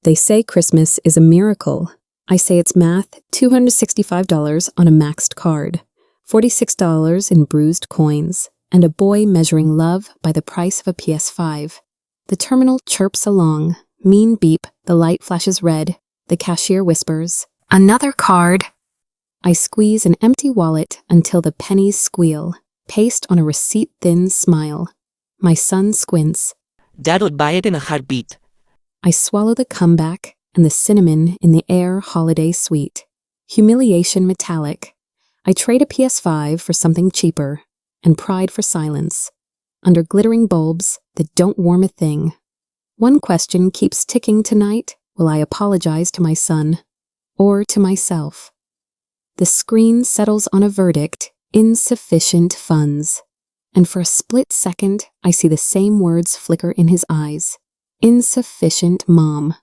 They say Christmas is a miracle. I say it's math, $265 on a maxed card, $46 in bruised coins, and a boy measuring love by the price of a PS5. The terminal chirps along. Mean beep, the light flashes red. The cashier whispers, "Another card." I squeeze an empty wallet until the pennies squeal, paste on a receipt-thin smile. My son squints. Dad would buy it in a heartbeat. I swallow the comeback and the cinnamon in the air holiday sweet. Humiliation metallic. I trade a PS5 for something cheaper, and pride for silence. Under glittering bulbs that don't warm a thing. One question keeps ticking tonight. Will I apologize to my son? Or to myself? The screen settles on a verdict, insufficient funds. And for a split second, I see the same words flicker in his eyes. Insufficient mom.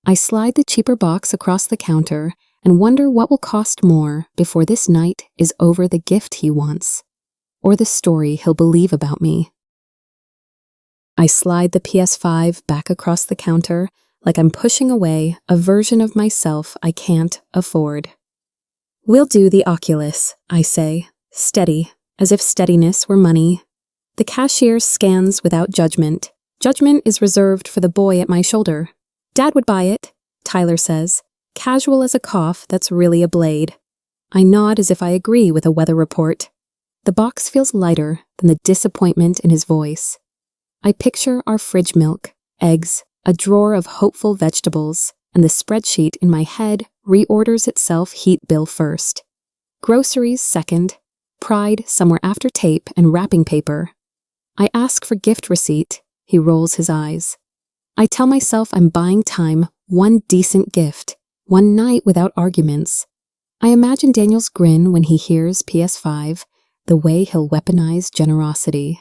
I slide the cheaper box across the counter and wonder what will cost more before this night is over the gift he wants, or the story he'll believe about me. I slide the PS5 back across the counter like I'm pushing away a version of myself I can't afford. "We'll do the Oculus," I say, steady, as if steadiness were money. The cashier scans without judgment. Judgment is reserved for the boy at my shoulder. "Dad would buy it," Tyler says, casual as a cough that's really a blade. I nod as if I agree with a weather report. The box feels lighter than the disappointment in his voice. I picture our fridge milk, eggs, a drawer of hopeful vegetables, and the spreadsheet in my head reorders itself heat bill first. Groceries second, pride somewhere after tape and wrapping paper. I ask for gift receipt. He rolls his eyes. I tell myself I'm buying time, one decent gift, one night without arguments. I imagine Daniel's grin when he hears PS5, the way he'll weaponize generosity.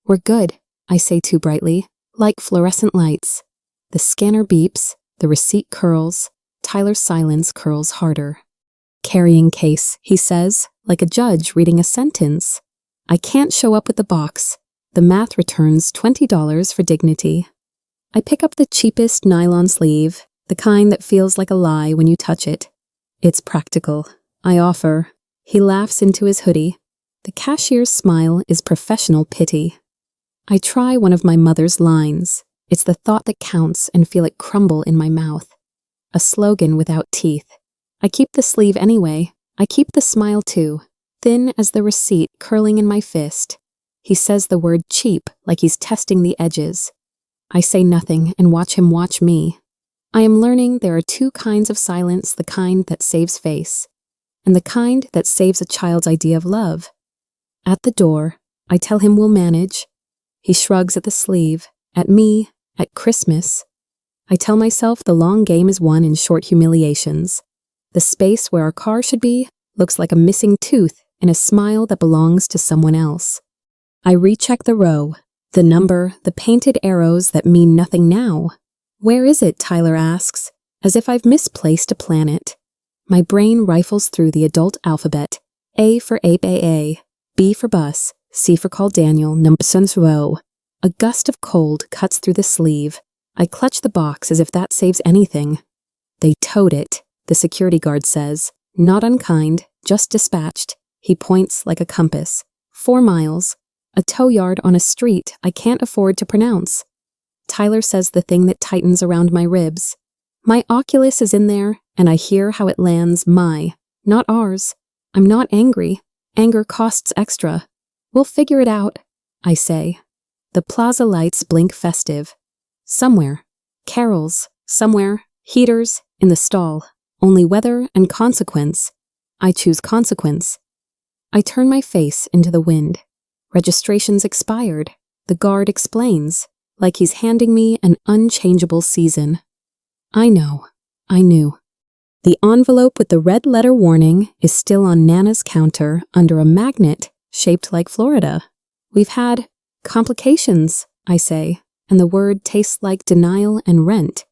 "We're good," I say too brightly, like fluorescent lights. The scanner beeps, the receipt curls, Tyler's silence curls harder. "Carrying case," he says, like a judge reading a sentence. I can't show up with the box. The math returns $20 for dignity. I pick up the cheapest nylon sleeve, the kind that feels like a lie when you touch it. "It's practical," I offer. He laughs into his hoodie. The cashier's smile is professional pity. I try one of my mother's lines. It's the thought that counts and feel it crumble in my mouth. A slogan without teeth. I keep the sleeve anyway. I keep the smile too, thin as the receipt curling in my fist. He says the word cheap like he's testing the edges. I say nothing and watch him watch me. I am learning there are two kinds of silence, the kind that saves face, and the kind that saves a child's idea of love. At the door, I tell him we'll manage. He shrugs at the sleeve, at me, at Christmas. I tell myself the long game is won in short humiliations. The space where our car should be looks like a missing tooth in a smile that belongs to someone else. I recheck the row, the number, the painted arrows that mean nothing now. "Where is it?" Tyler asks, as if I've misplaced a planet. My brain rifles through the adult alphabet. A for ape AA, B for bus, C for call Daniel, number son's row. A gust of cold cuts through the sleeve. I clutch the box as if that saves anything. "They towed it," the security guard says. Not unkind, just dispatched. He points like a compass. 4 miles. A tow yard on a street I can't afford to pronounce. Tyler says the thing that tightens around my ribs. My Oculus is in there, and I hear how it lands my, not ours. I'm not angry. Anger costs extra. "We'll figure it out," I say. The plaza lights blink festive. Somewhere. Carols. Somewhere. Heaters. In the stall. Only weather and consequence. I choose consequence. I turn my face into the wind. Registration's expired. The guard explains, like he's handing me an unchangeable season. I know. I knew. The envelope with the red letter warning is still on Nana's counter under a magnet shaped like Florida. We've had complications, I say, and the word tastes like denial and rent.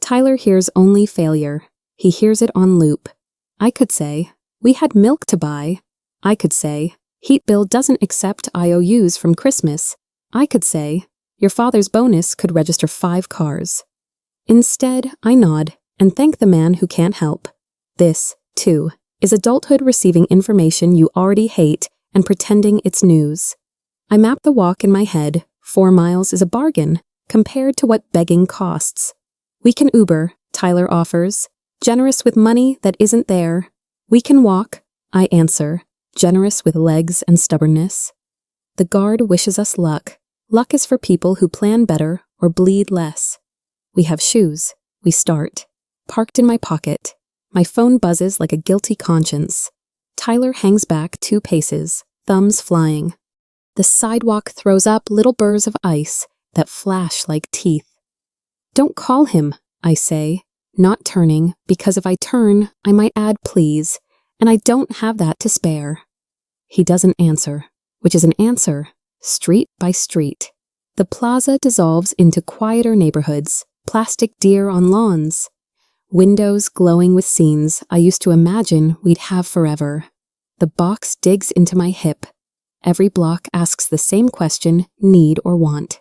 Tyler hears only failure. He hears it on loop. I could say, we had milk to buy. I could say, heat bill doesn't accept IOUs from Christmas. I could say, your father's bonus could register 5 cars. Instead, I nod and thank the man who can't help. This, too, is adulthood receiving information you already hate and pretending it's news. I map the walk in my head. 4 miles is a bargain compared to what begging costs. We can Uber, Tyler offers, generous with money that isn't there. We can walk, I answer, generous with legs and stubbornness. The guard wishes us luck. Luck is for people who plan better or bleed less. We have shoes. We start. Parked in my pocket. My phone buzzes like a guilty conscience. Tyler hangs back 2 paces, thumbs flying. The sidewalk throws up little burrs of ice that flash like teeth. Don't call him, I say, not turning, because if I turn, I might add please, and I don't have that to spare. He doesn't answer, which is an answer, street by street. The plaza dissolves into quieter neighborhoods, plastic deer on lawns, windows glowing with scenes I used to imagine we'd have forever. The box digs into my hip. Every block asks the same question, need or want.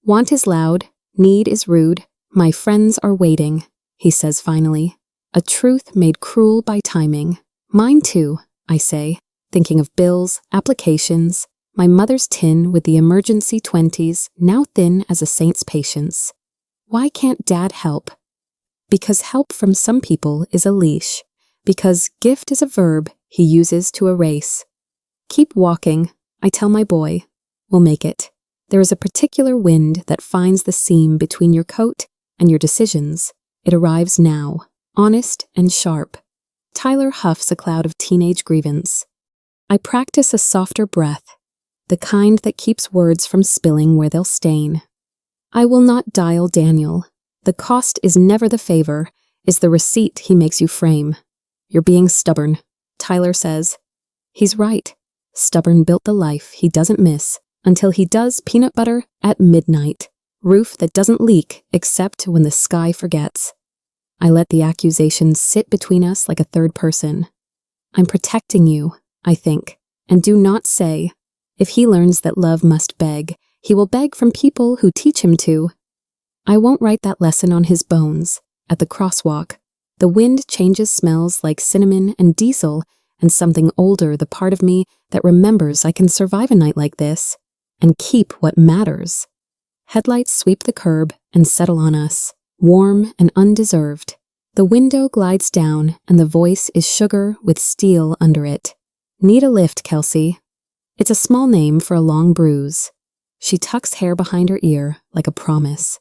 Want is loud, need is rude. My friends are waiting, he says finally. A truth made cruel by timing. Mine too, I say, thinking of bills, applications, my mother's tin with the emergency 20s, now thin as a saint's patience. Why can't Dad help? Because help from some people is a leash. Because gift is a verb he uses to erase. Keep walking, I tell my boy. We'll make it. There is a particular wind that finds the seam between your coat and your decisions. It arrives now, honest and sharp. Tyler huffs a cloud of teenage grievance. I practice a softer breath, the kind that keeps words from spilling where they'll stain. I will not dial Daniel. The cost is never the favor, is the receipt he makes you frame. You're being stubborn, Tyler says. He's right. Stubborn built the life he doesn't miss until he does peanut butter at midnight, roof that doesn't leak except when the sky forgets. I let the accusations sit between us like a third person. I'm protecting you, I think, and do not say. If he learns that love must beg, he will beg from people who teach him to. I won't write that lesson on his bones. At the crosswalk, the wind changes smells like cinnamon and diesel and something older, the part of me that remembers I can survive a night like this and keep what matters. Headlights sweep the curb and settle on us, warm and undeserved. The window glides down and the voice is sugar with steel under it. Need a lift, Kelsey. It's a small name for a long bruise. She tucks hair behind her ear like a promise.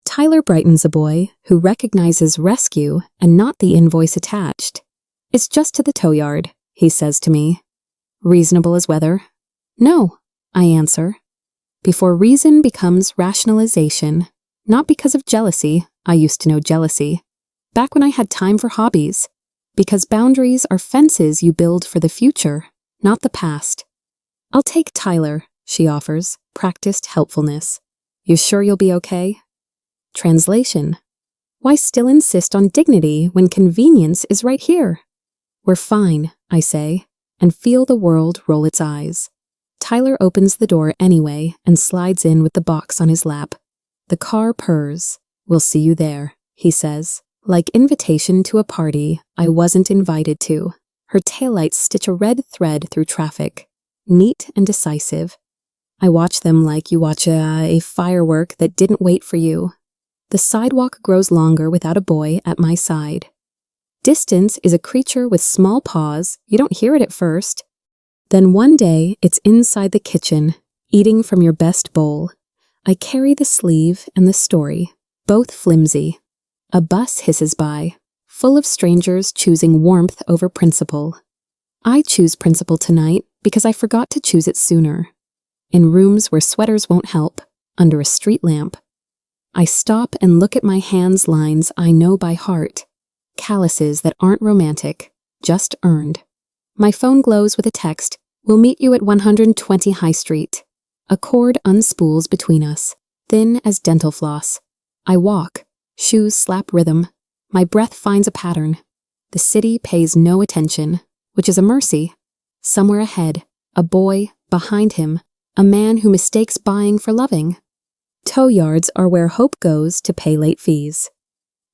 Tyler brightens a boy who recognizes rescue and not the invoice attached. It's just to the tow yard, he says to me. Reasonable as weather? No, I answer. Before reason becomes rationalization, not because of jealousy, I used to know jealousy, back when I had time for hobbies, because boundaries are fences you build for the future, not the past. I'll take Tyler, she offers, practiced helpfulness. You sure you'll be okay? Translation. Why still insist on dignity when convenience is right here? We're fine, I say, and feel the world roll its eyes. Tyler opens the door anyway and slides in with the box on his lap. The car purrs. We'll see you there, he says, like invitation to a party I wasn't invited to. Her taillights stitch a red thread through traffic, neat and decisive. I watch them like you watch a firework that didn't wait for you. The sidewalk grows longer without a boy at my side. Distance is a creature with small paws. You don't hear it at first. Then one day, it's inside the kitchen, eating from your best bowl. I carry the sleeve and the story, both flimsy. A bus hisses by, full of strangers choosing warmth over principle. I choose principle tonight because I forgot to choose it sooner. In rooms where sweaters won't help, under a street lamp. I stop and look at my hands' lines I know by heart. Calluses that aren't romantic, just earned. My phone glows with a text. We'll meet you at 120 High Street. A cord unspools between us, thin as dental floss. I walk. Shoes slap rhythm. My breath finds a pattern. The city pays no attention, which is a mercy. Somewhere ahead, a boy, behind him, a man who mistakes buying for loving. Tow yards are where hope goes to pay late fees.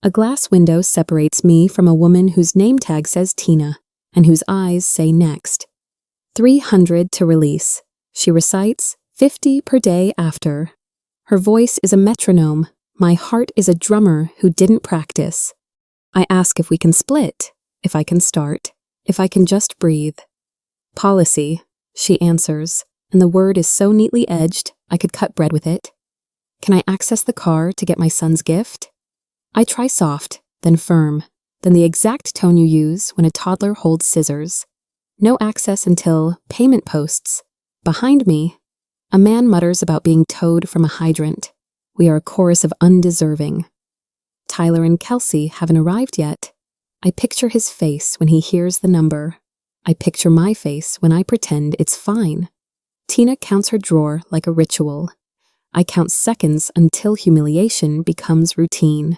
A glass window separates me from a woman whose name tag says Tina and whose eyes say next. 300 to release. She recites 50 per day after. Her voice is a metronome. My heart is a drummer who didn't practice. I ask if we can split, if I can start, if I can just breathe. Policy, she answers, and the word is so neatly edged I could cut bread with it. Can I access the car to get my son's gift? I try soft, then firm, then the exact tone you use when a toddler holds scissors. No access until payment posts. Behind me, a man mutters about being towed from a hydrant. We are a chorus of undeserving. Tyler and Kelsey haven't arrived yet. I picture his face when he hears the number. I picture my face when I pretend it's fine. Tina counts her drawer like a ritual. I count seconds until humiliation becomes routine.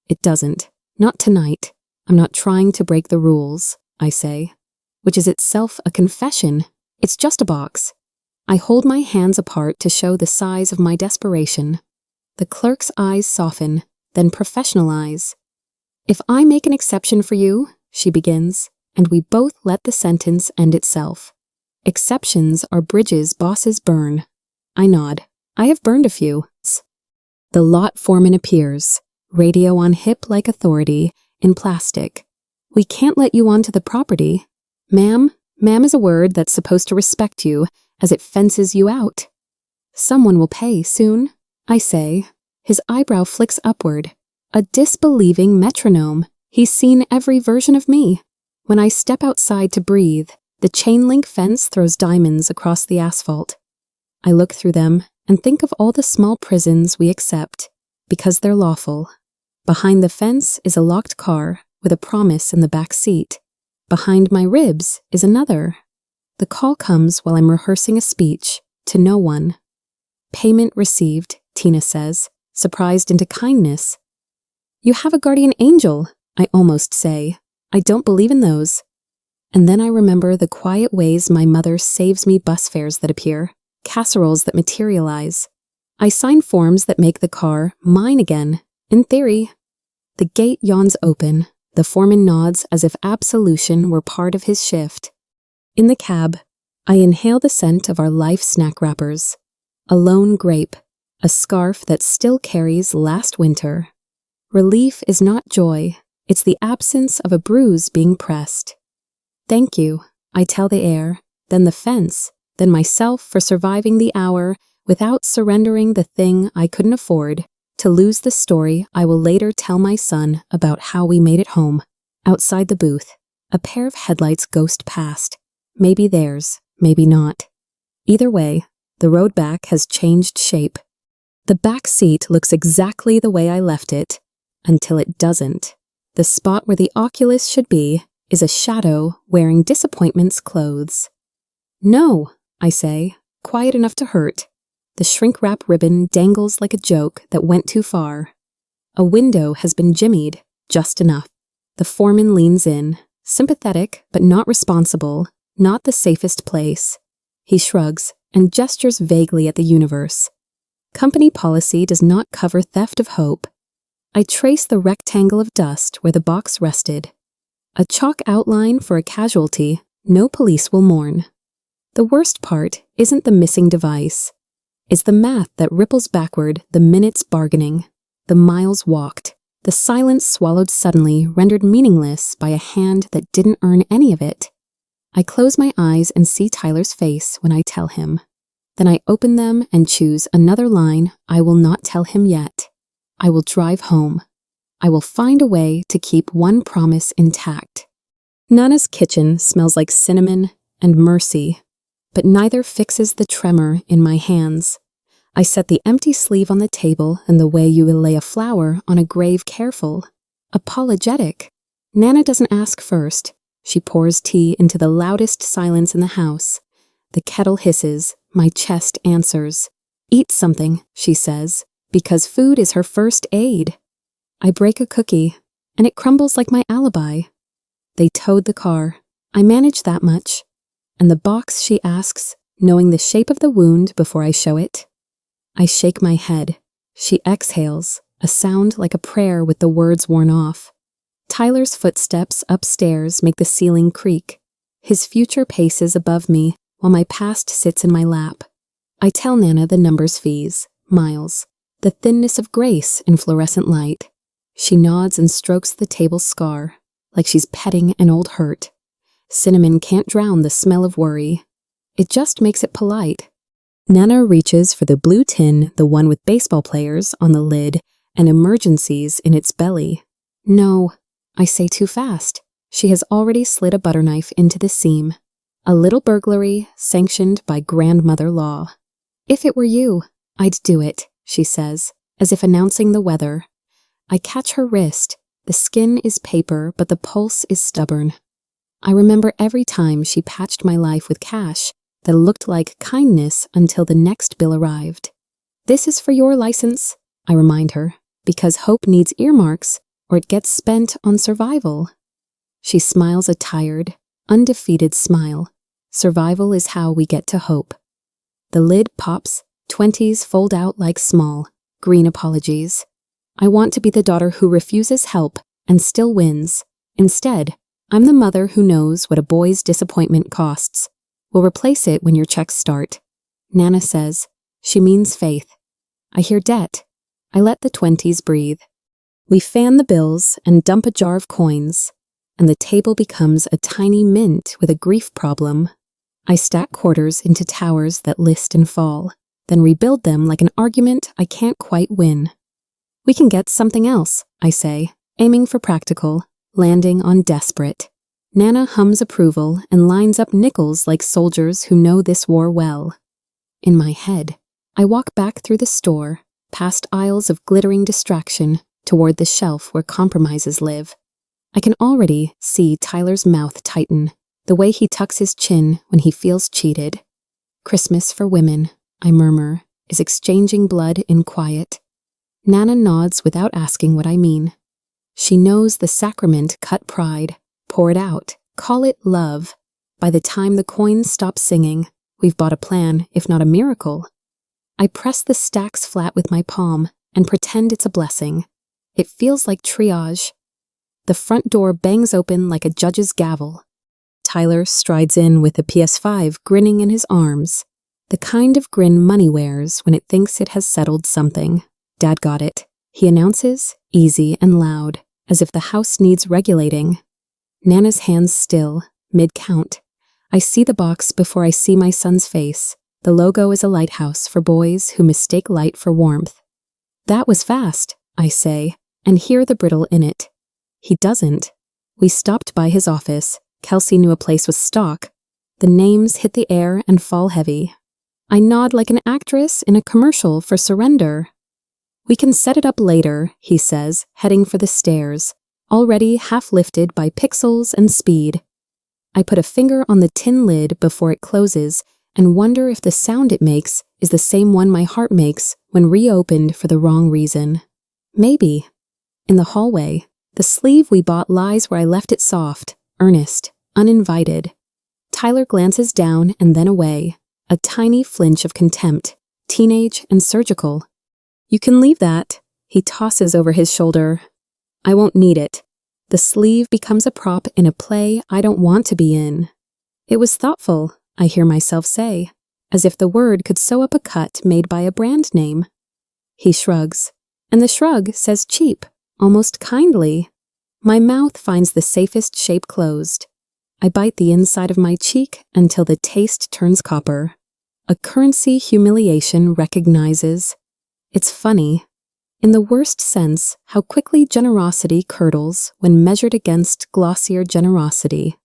It doesn't. Not tonight. I'm not trying to break the rules, I say, which is itself a confession. It's just a box. I hold my hands apart to show the size of my desperation. The clerk's eyes soften, then professionalize. If I make an exception for you, she begins, and we both let the sentence end itself. Exceptions are bridges bosses burn. I nod. I have burned a few. The lot foreman appears, radio on hip like authority, in plastic. We can't let you onto the property. Ma'am is a word that's supposed to respect you as it fences you out. Someone will pay soon, I say. His eyebrow flicks upward. A disbelieving metronome. He's seen every version of me. When I step outside to breathe, the chain-link fence throws diamonds across the asphalt. I look through them and think of all the small prisons we accept, because they're lawful. Behind the fence is a locked car with a promise in the back seat. Behind my ribs is another. The call comes while I'm rehearsing a speech to no one. Payment received, Tina says, surprised into kindness. You have a guardian angel, I almost say. I don't believe in those. And then I remember the quiet ways my mother saves me bus fares that appear, casseroles that materialize. I sign forms that make the car mine again, in theory. The gate yawns open. The foreman nods as if absolution were part of his shift. In the cab, I inhale the scent of our life snack wrappers. A lone grape, a scarf that still carries last winter. Relief is not joy, it's the absence of a bruise being pressed. Thank you, I tell the air, then the fence, then myself for surviving the hour without surrendering the thing I couldn't afford, to lose the story I will later tell my son about how we made it home. Outside the booth, a pair of headlights ghost past. Maybe theirs, maybe not. Either way, the road back has changed shape. The back seat looks exactly the way I left it, until it doesn't. The spot where the oculus should be is a shadow wearing disappointment's clothes. No, I say, quiet enough to hurt. The shrink-wrap ribbon dangles like a joke that went too far. A window has been jimmied, just enough. The foreman leans in, sympathetic but not responsible, not the safest place. He shrugs and gestures vaguely at the universe. Company policy does not cover theft of hope. I trace the rectangle of dust where the box rested. A chalk outline for a casualty no police will mourn. The worst part isn't the missing device. It's the math that ripples backward the minutes bargaining, the miles walked, the silence swallowed suddenly rendered meaningless by a hand that didn't earn any of it. I close my eyes and see Tyler's face when I tell him. Then I open them and choose another line I will not tell him yet. I will drive home. I will find a way to keep one promise intact. Nana's kitchen smells like cinnamon and mercy, but neither fixes the tremor in my hands. I set the empty sleeve on the table in the way you will lay a flower on a grave careful, apologetic. Nana doesn't ask first. She pours tea into the loudest silence in the house. The kettle hisses, my chest answers. Eat something, she says, because food is her first aid. I break a cookie, and it crumbles like my alibi. They towed the car. I manage that much. And the box, she asks, knowing the shape of the wound before I show it. I shake my head. She exhales, a sound like a prayer with the words worn off. Tyler's footsteps upstairs make the ceiling creak. His future paces above me, while my past sits in my lap. I tell Nana the numbers fees, miles, the thinness of grace in fluorescent light. She nods and strokes the table's scar, like she's petting an old hurt. Cinnamon can't drown the smell of worry. It just makes it polite. Nana reaches for the blue tin, the one with baseball players on the lid and emergencies in its belly. No, I say too fast. She has already slid a butter knife into the seam. A little burglary sanctioned by grandmother law. If it were you, I'd do it, she says, as if announcing the weather. I catch her wrist. The skin is paper, but the pulse is stubborn. I remember every time she patched my life with cash that looked like kindness until the next bill arrived. This is for your license, I remind her, because hope needs earmarks or it gets spent on survival. She smiles a tired, undefeated smile. Survival is how we get to hope. The lid pops, 20s fold out like small, green apologies. I want to be the daughter who refuses help and still wins. Instead, I'm the mother who knows what a boy's disappointment costs. We'll replace it when your checks start. Nana says. She means faith. I hear debt. I let the 20s breathe. We fan the bills and dump a jar of coins, and the table becomes a tiny mint with a grief problem. I stack quarters into towers that list and fall, then rebuild them like an argument I can't quite win. We can get something else, I say, aiming for practical, landing on desperate. Nana hums approval and lines up nickels like soldiers who know this war well. In my head, I walk back through the store, past aisles of glittering distraction, toward the shelf where compromises live. I can already see Tyler's mouth tighten, the way he tucks his chin when he feels cheated. Christmas for women, I murmur, is exchanging blood in quiet. Nana nods without asking what I mean. She knows the sacrament cut pride. Pour it out. Call it love. By the time the coins stop singing, we've bought a plan, if not a miracle. I press the stacks flat with my palm and pretend it's a blessing. It feels like triage. The front door bangs open like a judge's gavel. Tyler strides in with a PS5 grinning in his arms, the kind of grin money wears when it thinks it has settled something. Dad got it, he announces, easy and loud, as if the house needs regulating. Nana's hands still, mid-count. I see the box before I see my son's face. The logo is a lighthouse for boys who mistake light for warmth. That was fast, I say, and hear the brittle in it. He doesn't. We stopped by his office. Kelsey knew a place with stock. The names hit the air and fall heavy. I nod like an actress in a commercial for Surrender. We can set it up later, he says, heading for the stairs, already half lifted by pixels and speed. I put a finger on the tin lid before it closes and wonder if the sound it makes is the same one my heart makes when reopened for the wrong reason. Maybe. In the hallway, the sleeve we bought lies where I left it soft, earnest, uninvited. Tyler glances down and then away, a tiny flinch of contempt, teenage and surgical. You can leave that, he tosses over his shoulder. I won't need it. The sleeve becomes a prop in a play I don't want to be in. It was thoughtful, I hear myself say, as if the word could sew up a cut made by a brand name. He shrugs, and the shrug says cheap, almost kindly. My mouth finds the safest shape closed. I bite the inside of my cheek until the taste turns copper. A currency humiliation recognizes. It's funny, in the worst sense, how quickly generosity curdles when measured against glossier generosity.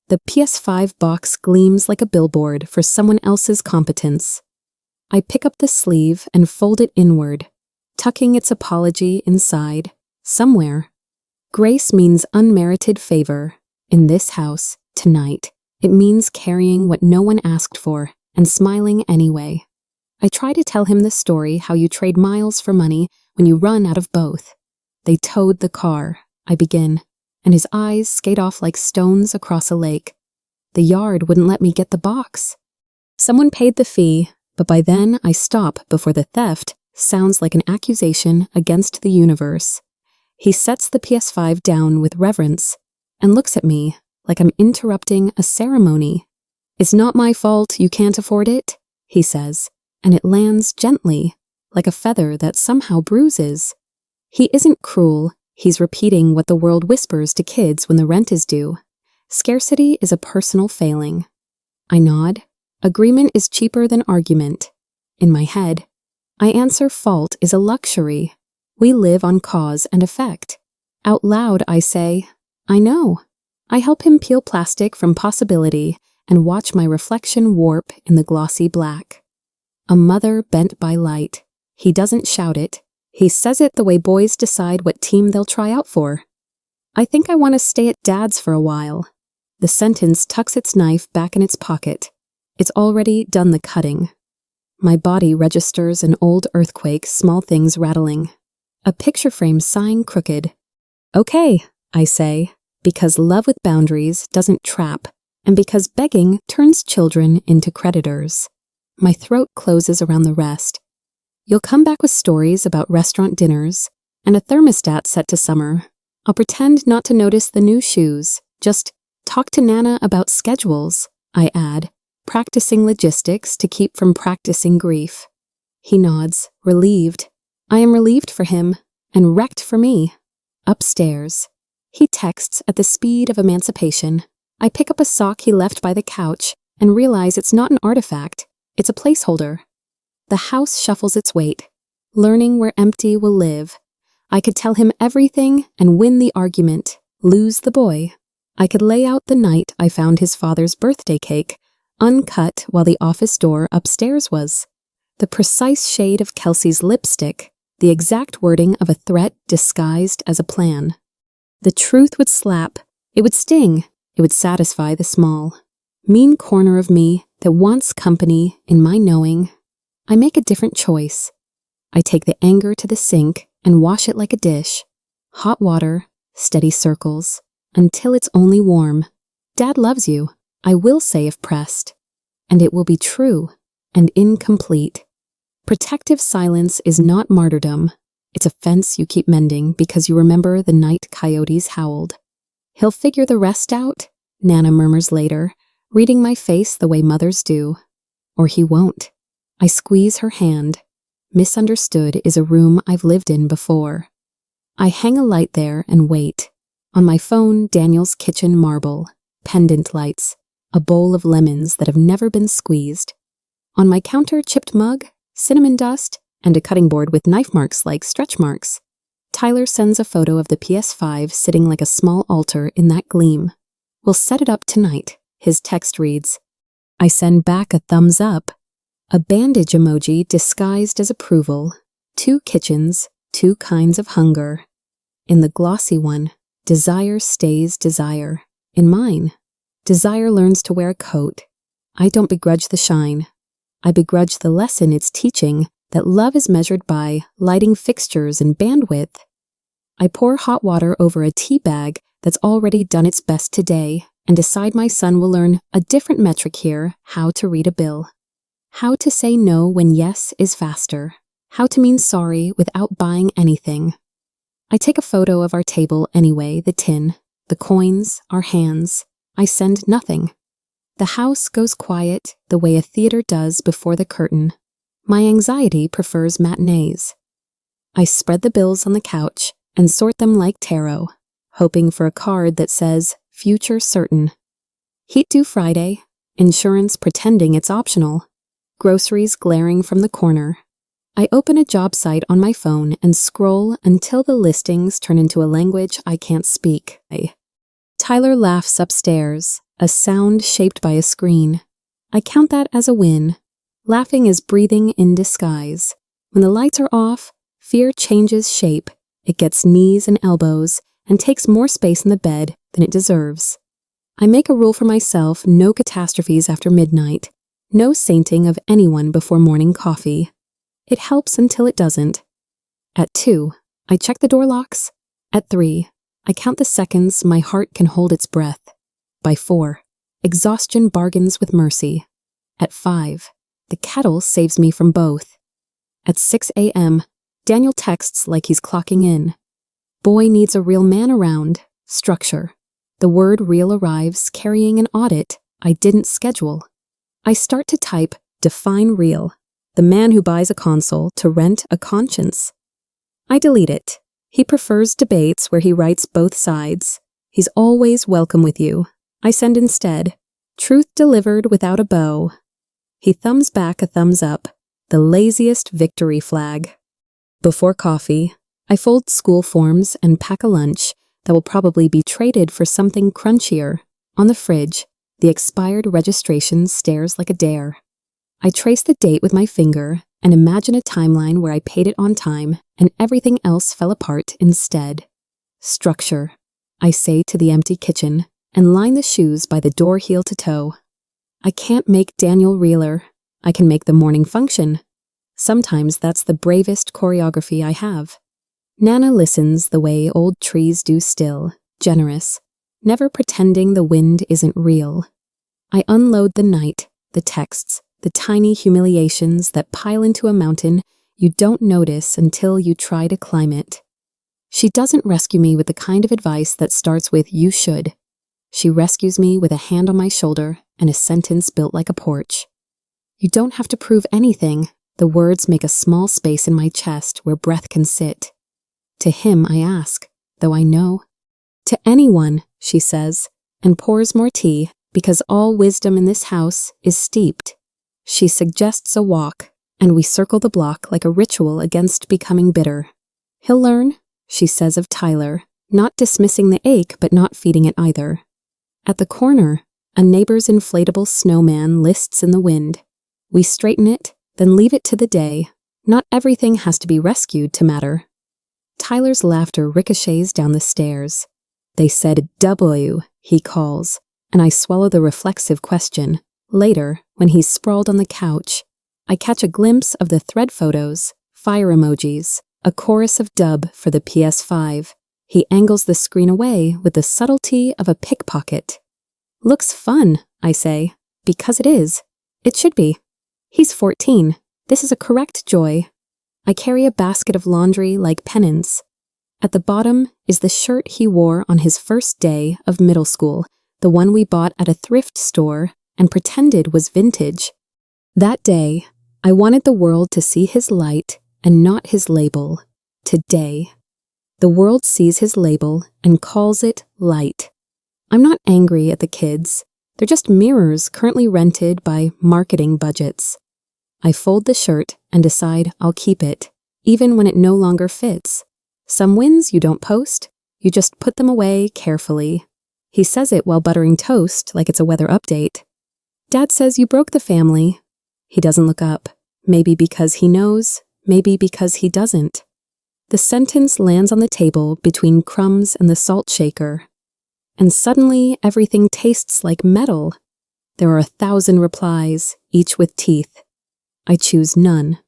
The PS5 box gleams like a billboard for someone else's competence. I pick up the sleeve and fold it inward, tucking its apology inside, somewhere. Grace means unmerited favor. In this house, tonight, it means carrying what no one asked for and smiling anyway. I try to tell him the story how you trade miles for money when you run out of both. They towed the car, I begin, and his eyes skate off like stones across a lake. The yard wouldn't let me get the box. Someone paid the fee, but by then I stop before the theft sounds like an accusation against the universe. He sets the PS5 down with reverence and looks at me like I'm interrupting a ceremony. "It's not my fault you can't afford it," he says, and it lands gently, like a feather that somehow bruises. He isn't cruel, he's repeating what the world whispers to kids when the rent is due. Scarcity is a personal failing. I nod. Agreement is cheaper than argument. In my head, I answer fault is a luxury. We live on cause and effect. Out loud, I say, I know. I help him peel plastic from possibility and watch my reflection warp in the glossy black. A mother bent by light. He doesn't shout it. He says it the way boys decide what team they'll try out for. I think I want to stay at Dad's for a while. The sentence tucks its knife back in its pocket. It's already done the cutting. My body registers an old earthquake, small things rattling. A picture frame sighing crooked. Okay, I say, because love with boundaries doesn't trap, and because begging turns children into creditors. My throat closes around the rest. You'll come back with stories about restaurant dinners and a thermostat set to summer. I'll pretend not to notice the new shoes. Just talk to Nana about schedules, I add, practicing logistics to keep from practicing grief. He nods, relieved. I am relieved for him, and wrecked for me. Upstairs. He texts at the speed of emancipation. I pick up a sock he left by the couch and realize it's not an artifact, it's a placeholder. The house shuffles its weight, learning where empty will live. I could tell him everything and win the argument, lose the boy. I could lay out the night I found his father's birthday cake, uncut while the office door upstairs was. The precise shade of Kelsey's lipstick, the exact wording of a threat disguised as a plan. The truth would slap, it would sting, it would satisfy the small, mean corner of me that wants company in my knowing. I make a different choice. I take the anger to the sink and wash it like a dish. Hot water, steady circles, until it's only warm. Dad loves you, I will say if pressed. And it will be true and incomplete. Protective silence is not martyrdom. It's a fence you keep mending because you remember the night coyotes howled. He'll figure the rest out, Nana murmurs later, reading my face the way mothers do. Or he won't. I squeeze her hand. Misunderstood is a room I've lived in before. I hang a light there and wait. On my phone, Daniel's kitchen marble, pendant lights, a bowl of lemons that have never been squeezed. On my counter, chipped mug, cinnamon dust, and a cutting board with knife marks like stretch marks. Tyler sends a photo of the PS5 sitting like a small altar in that gleam. We'll set it up tonight, his text reads. I send back a thumbs up. A bandage emoji disguised as approval. 2 kitchens, 2 kinds of hunger. In the glossy one, desire stays desire. In mine, desire learns to wear a coat. I don't begrudge the shine. I begrudge the lesson it's teaching that love is measured by lighting fixtures and bandwidth. I pour hot water over a tea bag that's already done its best today and decide my son will learn a different metric here, how to read a bill. How to say no when yes is faster. How to mean sorry without buying anything. I take a photo of our table anyway, the tin, the coins, our hands. I send nothing. The house goes quiet the way a theater does before the curtain. My anxiety prefers matinees. I spread the bills on the couch and sort them like tarot, hoping for a card that says, future certain. Heat due Friday, insurance pretending it's optional, groceries glaring from the corner. I open a job site on my phone and scroll until the listings turn into a language I can't speak. Tyler laughs upstairs, a sound shaped by a screen. I count that as a win. Laughing is breathing in disguise. When the lights are off, fear changes shape. It gets knees and elbows and takes more space in the bed than it deserves. I make a rule for myself, no catastrophes after midnight. No sainting of anyone before morning coffee. It helps until it doesn't. At 2, I check the door locks. At 3, I count the seconds my heart can hold its breath. By 4, exhaustion bargains with mercy. At 5, the kettle saves me from both. At 6 a.m., Daniel texts like he's clocking in. Boy needs a real man around. Structure. The word real arrives carrying an audit I didn't schedule. I start to type, define real. The man who buys a console to rent a conscience. I delete it. He prefers debates where he writes both sides. He's always welcome with you. I send instead, truth delivered without a bow. He thumbs back a thumbs up, the laziest victory flag. Before coffee, I fold school forms and pack a lunch that will probably be traded for something crunchier. On the fridge, the expired registration stares like a dare. I trace the date with my finger and imagine a timeline where I paid it on time and everything else fell apart instead. Structure, I say to the empty kitchen, and line the shoes by the door heel to toe. I can't make Daniel realer. I can make the morning function. Sometimes that's the bravest choreography I have. Nana listens the way old trees do still, generous, never pretending the wind isn't real. I unload the night, the texts, the tiny humiliations that pile into a mountain you don't notice until you try to climb it. She doesn't rescue me with the kind of advice that starts with "you should." She rescues me with a hand on my shoulder and a sentence built like a porch. You don't have to prove anything. The words make a small space in my chest where breath can sit. To him I ask, though I know. To anyone, she says, and pours more tea because all wisdom in this house is steeped. She suggests a walk, and we circle the block like a ritual against becoming bitter. He'll learn, she says of Tyler, not dismissing the ache but not feeding it either. At the corner, a neighbor's inflatable snowman lists in the wind. We straighten it, then leave it to the day. Not everything has to be rescued to matter. Tyler's laughter ricochets down the stairs. They said W, he calls, and I swallow the reflexive question. Later, when he's sprawled on the couch, I catch a glimpse of the thread photos, fire emojis, a chorus of dub for the PS5. He angles the screen away with the subtlety of a pickpocket. Looks fun, I say, because it is. It should be. He's 14. This is a correct joy. I carry a basket of laundry like penance. At the bottom is the shirt he wore on his first day of middle school, the one we bought at a thrift store and pretended was vintage. That day, I wanted the world to see his light and not his label. Today, the world sees his label and calls it light. I'm not angry at the kids. They're just mirrors currently rented by marketing budgets. I fold the shirt and decide I'll keep it, even when it no longer fits. Some wins you don't post, you just put them away carefully. He says it while buttering toast like it's a weather update. Dad says you broke the family. He doesn't look up, maybe because he knows, maybe because he doesn't. The sentence lands on the table between crumbs and the salt shaker. And suddenly everything tastes like metal. There are 1,000 replies, each with teeth. I choose none.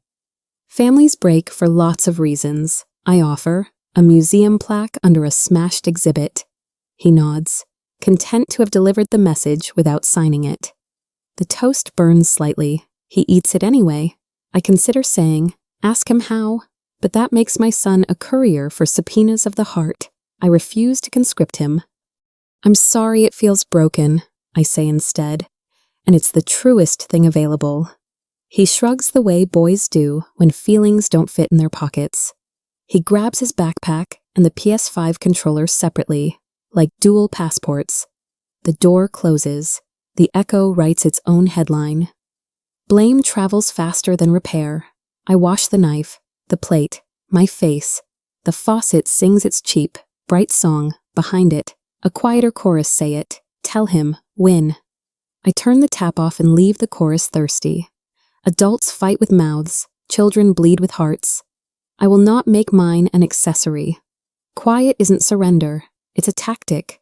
Families break for lots of reasons. I offer a museum plaque under a smashed exhibit. He nods, content to have delivered the message without signing it. The toast burns slightly. He eats it anyway. I consider saying, ask him how, but that makes my son a courier for subpoenas of the heart. I refuse to conscript him. I'm sorry it feels broken, I say instead, and it's the truest thing available. He shrugs the way boys do when feelings don't fit in their pockets. He grabs his backpack and the PS5 controller separately, like dual passports. The door closes. The Echo writes its own headline. Blame travels faster than repair. I wash the knife, the plate, my face. The faucet sings its cheap, bright song. Behind it, a quieter chorus say it. Tell him, win. I turn the tap off and leave the chorus thirsty. Adults fight with mouths. Children bleed with hearts. I will not make mine an accessory. Quiet isn't surrender. It's a tactic.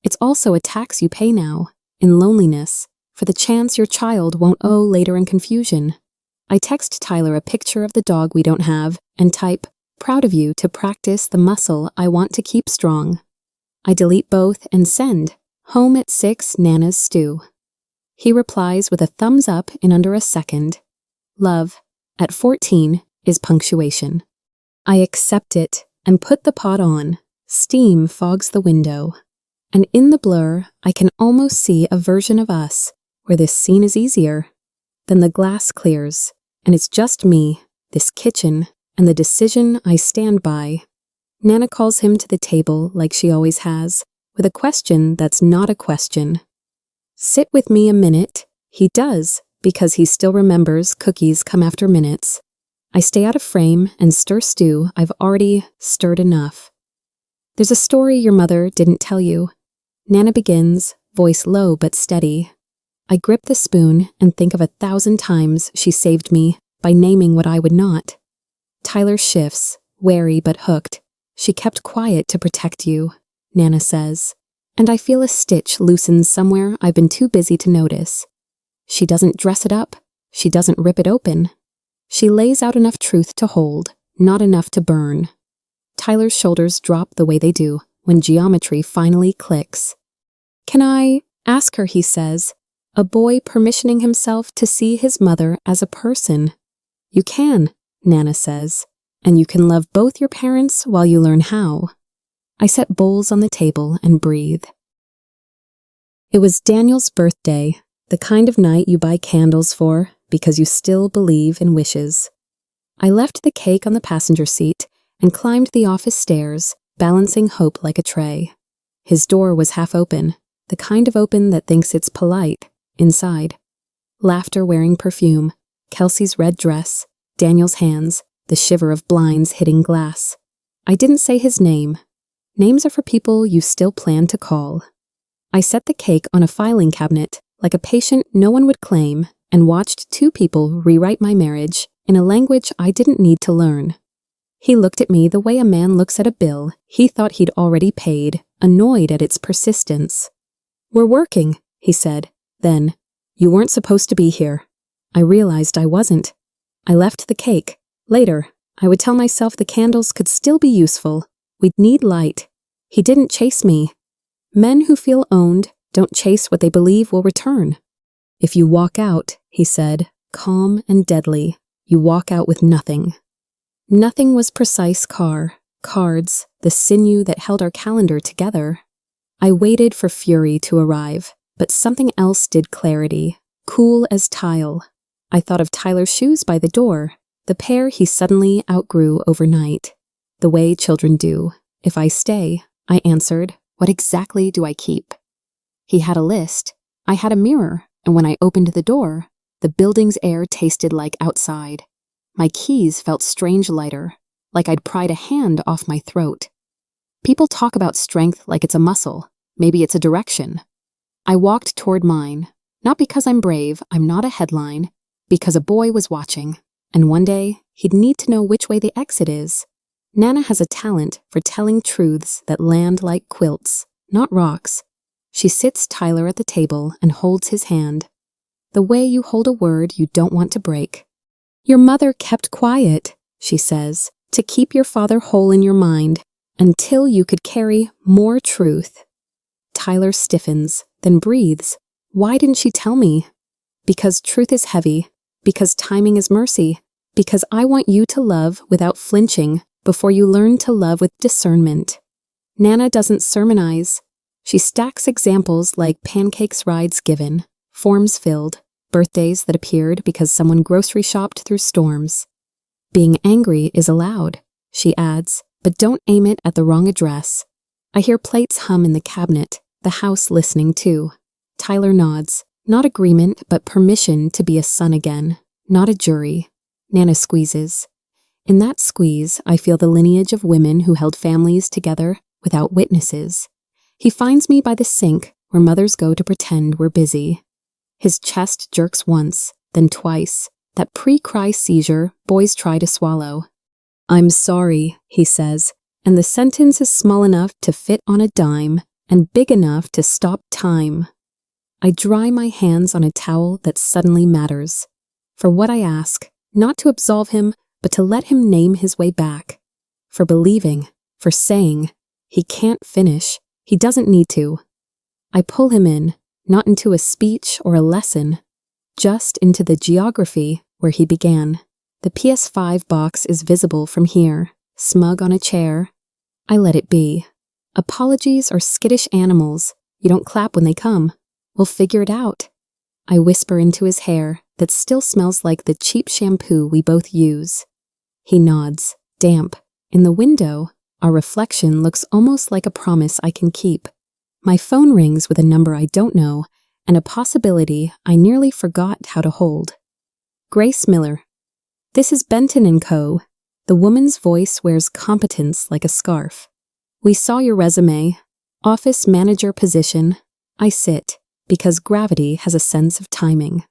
It's also a tax you pay now, in loneliness, for the chance your child won't owe later in confusion. I text Tyler a picture of the dog we don't have and type, proud of you to practice the muscle I want to keep strong. I delete both and send, home at 6 Nana's stew. He replies with a thumbs up in under a second. Love, at 14, is punctuation. I accept it and put the pot on. Steam fogs the window. And in the blur, I can almost see a version of us where this scene is easier. Then the glass clears, and it's just me, this kitchen, and the decision I stand by. Nana calls him to the table like she always has, with a question that's not a question. Sit with me a minute. He does, because he still remembers cookies come after minutes. I stay out of frame and stir stew I've already stirred enough. There's a story your mother didn't tell you. Nana begins, voice low but steady. I grip the spoon and think of 1,000 times she saved me by naming what I would not. Tyler shifts, wary but hooked. She kept quiet to protect you, Nana says. And I feel a stitch loosen somewhere I've been too busy to notice. She doesn't dress it up. She doesn't rip it open. She lays out enough truth to hold, not enough to burn. Tyler's shoulders drop the way they do when geometry finally clicks. Can I ask her, he says, a boy permissioning himself to see his mother as a person. You can, Nana says, and you can love both your parents while you learn how. I set bowls on the table and breathe. It was Daniel's birthday, the kind of night you buy candles for because you still believe in wishes. I left the cake on the passenger seat and climbed the office stairs, balancing hope like a tray. His door was half open, the kind of open that thinks it's polite, inside. Laughter wearing perfume, Kelsey's red dress, Daniel's hands, the shiver of blinds hitting glass. I didn't say his name. Names are for people you still plan to call. I set the cake on a filing cabinet, like a patient no one would claim, and watched 2 people rewrite my marriage in a language I didn't need to learn. He looked at me the way a man looks at a bill he thought he'd already paid, annoyed at its persistence. We're working, he said. Then, you weren't supposed to be here. I realized I wasn't. I left the cake. Later, I would tell myself the candles could still be useful. We'd need light. He didn't chase me. Men who feel owned don't chase what they believe will return. If you walk out, he said, calm and deadly, you walk out with nothing. Nothing was precise cards, the sinew that held our calendar together. I waited for fury to arrive, but something else did clarity, cool as tile. I thought of Tyler's shoes by the door, the pair he suddenly outgrew overnight. The way children do. If I stay, I answered, what exactly do I keep? He had a list. I had a mirror, and when I opened the door, the building's air tasted like outside. My keys felt strange lighter, like I'd pried a hand off my throat. People talk about strength like it's a muscle. Maybe it's a direction. I walked toward mine, not because I'm brave, I'm not a headline, because a boy was watching, and one day he'd need to know which way the exit is. Nana has a talent for telling truths that land like quilts, not rocks. She sits Tyler at the table and holds his hand. The way you hold a word you don't want to break. Your mother kept quiet, she says, to keep your father whole in your mind, until you could carry more truth. Tyler stiffens, then breathes. Why didn't she tell me? Because truth is heavy, because timing is mercy, because I want you to love without flinching before you learn to love with discernment. Nana doesn't sermonize. She stacks examples like pancakes rides given, forms filled, birthdays that appeared because someone grocery shopped through storms. Being angry is allowed, she adds, but don't aim it at the wrong address. I hear plates hum in the cabinet, the house listening too. Tyler nods, not agreement, but permission to be a son again, not a jury. Nana squeezes. In that squeeze, I feel the lineage of women who held families together without witnesses. He finds me by the sink where mothers go to pretend we're busy. His chest jerks once, then twice, that pre-cry seizure boys try to swallow. I'm sorry, he says, and the sentence is small enough to fit on a dime and big enough to stop time. I dry my hands on a towel that suddenly matters. For what I ask, not to absolve him, but to let him name his way back. For believing, for saying, he can't finish, he doesn't need to. I pull him in, not into a speech or a lesson, just into the geography where he began. The PS5 box is visible from here, smug on a chair. I let it be. Apologies are skittish animals. You don't clap when they come. We'll figure it out. I whisper into his hair that still smells like the cheap shampoo we both use. He nods, damp. In the window, our reflection looks almost like a promise I can keep. My phone rings with a number I don't know and a possibility I nearly forgot how to hold. Grace Miller. This is Benton & Co. The woman's voice wears competence like a scarf. We saw your resume. Office manager position. I sit, because gravity has a sense of timing.